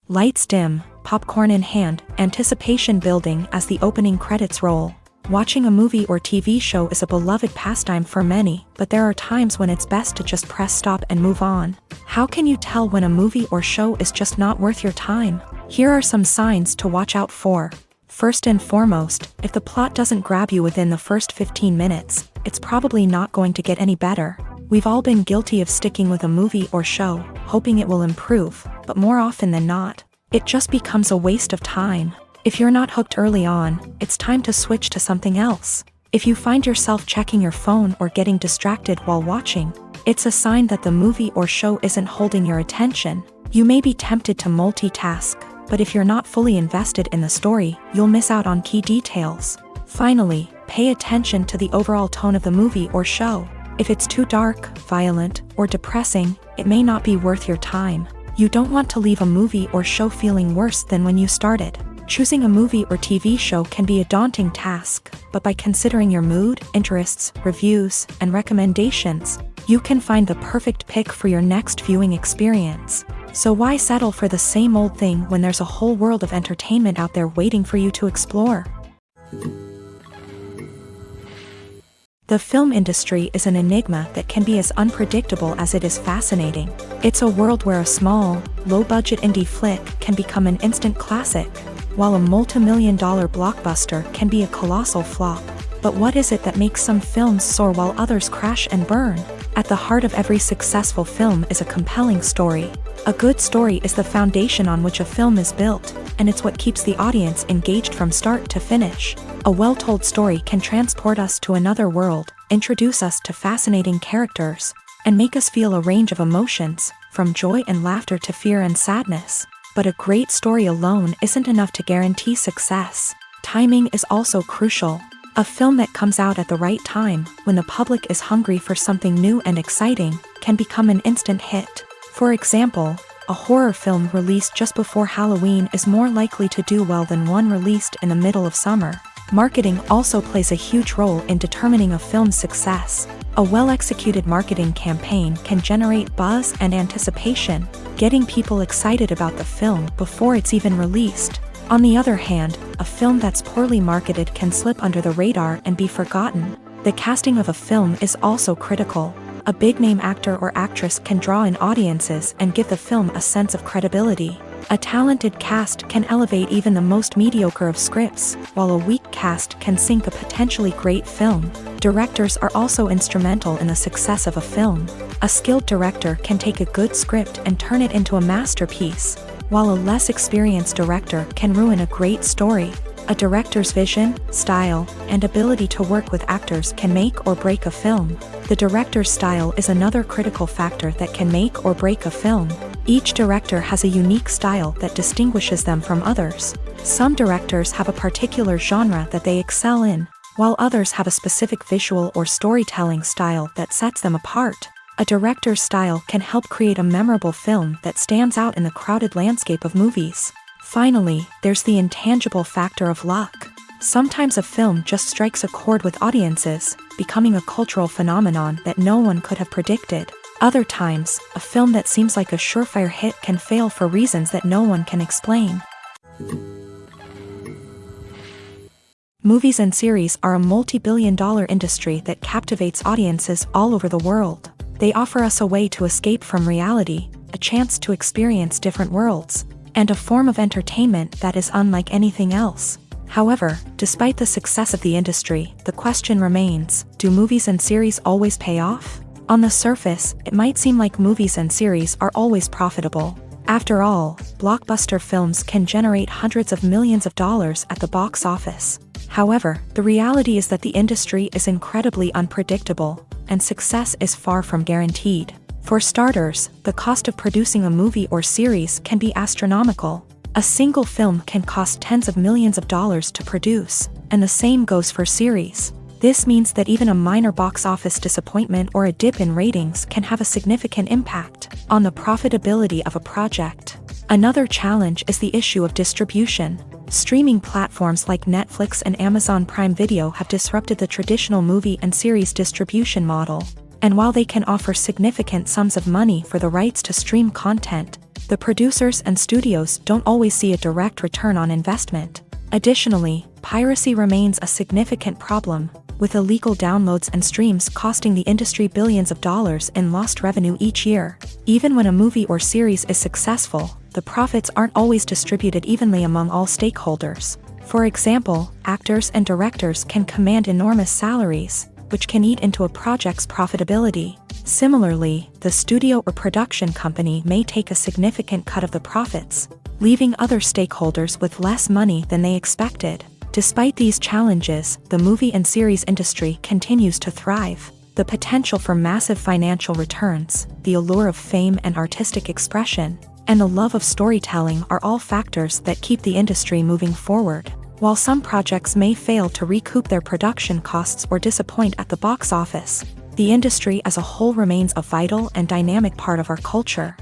Lights dim, popcorn in hand, anticipation building as the opening credits roll. Watching a movie or TV show is a beloved pastime for many, but there are times when it's best to just press stop and move on. How can you tell when a movie or show is just not worth your time? Here are some signs to watch out for. First and foremost, if the plot doesn't grab you within the first 15 minutes, it's probably not going to get any better. We've all been guilty of sticking with a movie or show, hoping it will improve, but more often than not, it just becomes a waste of time. If you're not hooked early on, it's time to switch to something else. If you find yourself checking your phone or getting distracted while watching, it's a sign that the movie or show isn't holding your attention. You may be tempted to multitask, but if you're not fully invested in the story, you'll miss out on key details. Finally, pay attention to the overall tone of the movie or show. If it's too dark, violent, or depressing, it may not be worth your time. You don't want to leave a movie or show feeling worse than when you started. Choosing a movie or TV show can be a daunting task, but by considering your mood, interests, reviews, and recommendations, you can find the perfect pick for your next viewing experience. So why settle for the same old thing when there's a whole world of entertainment out there waiting for you to explore? The film industry is an enigma that can be as unpredictable as it is fascinating. It's a world where a small, low-budget indie flick can become an instant classic, while a multi-million-dollar blockbuster can be a colossal flop. But what is it that makes some films soar while others crash and burn? At the heart of every successful film is a compelling story. A good story is the foundation on which a film is built, and it's what keeps the audience engaged from start to finish. A well-told story can transport us to another world, introduce us to fascinating characters, and make us feel a range of emotions, from joy and laughter to fear and sadness. But a great story alone isn't enough to guarantee success. Timing is also crucial. A film that comes out at the right time, when the public is hungry for something new and exciting, can become an instant hit. For example, a horror film released just before Halloween is more likely to do well than one released in the middle of summer. Marketing also plays a huge role in determining a film's success. A well-executed marketing campaign can generate buzz and anticipation, getting people excited about the film before it's even released. On the other hand, a film that's poorly marketed can slip under the radar and be forgotten. The casting of a film is also critical. A big-name actor or actress can draw in audiences and give the film a sense of credibility. A talented cast can elevate even the most mediocre of scripts, while a weak cast can sink a potentially great film. Directors are also instrumental in the success of a film. A skilled director can take a good script and turn it into a masterpiece, while a less experienced director can ruin a great story. A director's vision, style, and ability to work with actors can make or break a film. The director's style is another critical factor that can make or break a film. Each director has a unique style that distinguishes them from others. Some directors have a particular genre that they excel in, while others have a specific visual or storytelling style that sets them apart. A director's style can help create a memorable film that stands out in the crowded landscape of movies. Finally, there's the intangible factor of luck. Sometimes a film just strikes a chord with audiences, becoming a cultural phenomenon that no one could have predicted. Other times, a film that seems like a surefire hit can fail for reasons that no one can explain. Movies and series are a multi-billion-dollar industry that captivates audiences all over the world. They offer us a way to escape from reality, a chance to experience different worlds, and a form of entertainment that is unlike anything else. However, despite the success of the industry, the question remains, do movies and series always pay off? On the surface, it might seem like movies and series are always profitable. After all, blockbuster films can generate hundreds of millions of dollars at the box office. However, the reality is that the industry is incredibly unpredictable, and success is far from guaranteed. For starters, the cost of producing a movie or series can be astronomical. A single film can cost tens of millions of dollars to produce, and the same goes for series. This means that even a minor box office disappointment or a dip in ratings can have a significant impact on the profitability of a project. Another challenge is the issue of distribution. Streaming platforms like Netflix and Amazon Prime Video have disrupted the traditional movie and series distribution model. And while they can offer significant sums of money for the rights to stream content, the producers and studios don't always see a direct return on investment. Additionally, piracy remains a significant problem, with illegal downloads and streams costing the industry billions of dollars in lost revenue each year. Even when a movie or series is successful, the profits aren't always distributed evenly among all stakeholders. For example, actors and directors can command enormous salaries, which can eat into a project's profitability. Similarly, the studio or production company may take a significant cut of the profits, leaving other stakeholders with less money than they expected. Despite these challenges, the movie and series industry continues to thrive. The potential for massive financial returns, the allure of fame and artistic expression, and the love of storytelling are all factors that keep the industry moving forward. While some projects may fail to recoup their production costs or disappoint at the box office, the industry as a whole remains a vital and dynamic part of our culture.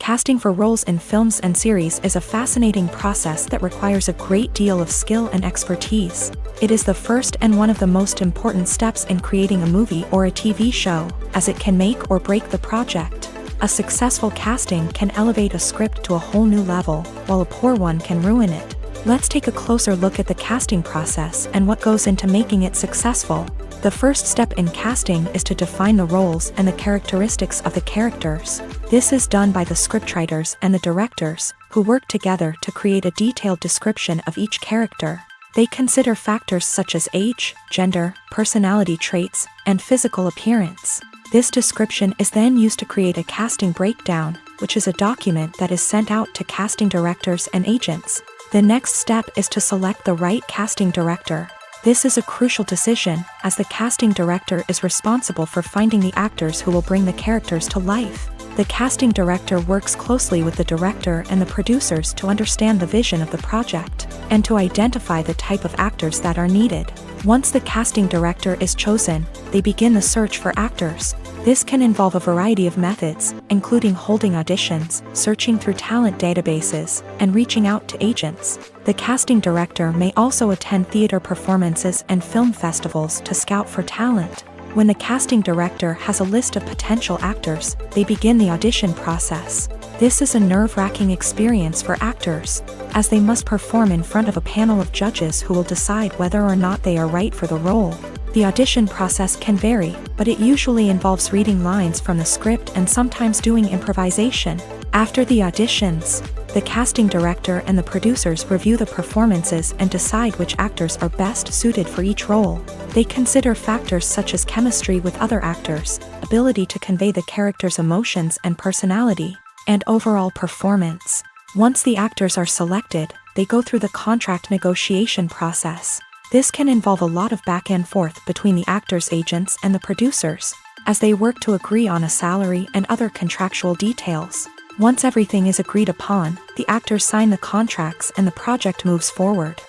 Casting for roles in films and series is a fascinating process that requires a great deal of skill and expertise. It is the first and one of the most important steps in creating a movie or a TV show, as it can make or break the project. A successful casting can elevate a script to a whole new level, while a poor one can ruin it. Let's take a closer look at the casting process and what goes into making it successful. The first step in casting is to define the roles and the characteristics of the characters. This is done by the scriptwriters and the directors, who work together to create a detailed description of each character. They consider factors such as age, gender, personality traits, and physical appearance. This description is then used to create a casting breakdown, which is a document that is sent out to casting directors and agents. The next step is to select the right casting director. This is a crucial decision, as the casting director is responsible for finding the actors who will bring the characters to life. The casting director works closely with the director and the producers to understand the vision of the project, and to identify the type of actors that are needed. Once the casting director is chosen, they begin the search for actors. This can involve a variety of methods, including holding auditions, searching through talent databases, and reaching out to agents. The casting director may also attend theater performances and film festivals to scout for talent. When the casting director has a list of potential actors, they begin the audition process. This is a nerve-wracking experience for actors, as they must perform in front of a panel of judges who will decide whether or not they are right for the role. The audition process can vary, but it usually involves reading lines from the script and sometimes doing improvisation. After the auditions, the casting director and the producers review the performances and decide which actors are best suited for each role. They consider factors such as chemistry with other actors, ability to convey the character's emotions and personality, and overall performance. Once the actors are selected, they go through the contract negotiation process. This can involve a lot of back and forth between the actors' agents and the producers, as they work to agree on a salary and other contractual details. Once everything is agreed upon, the actors sign the contracts and the project moves forward.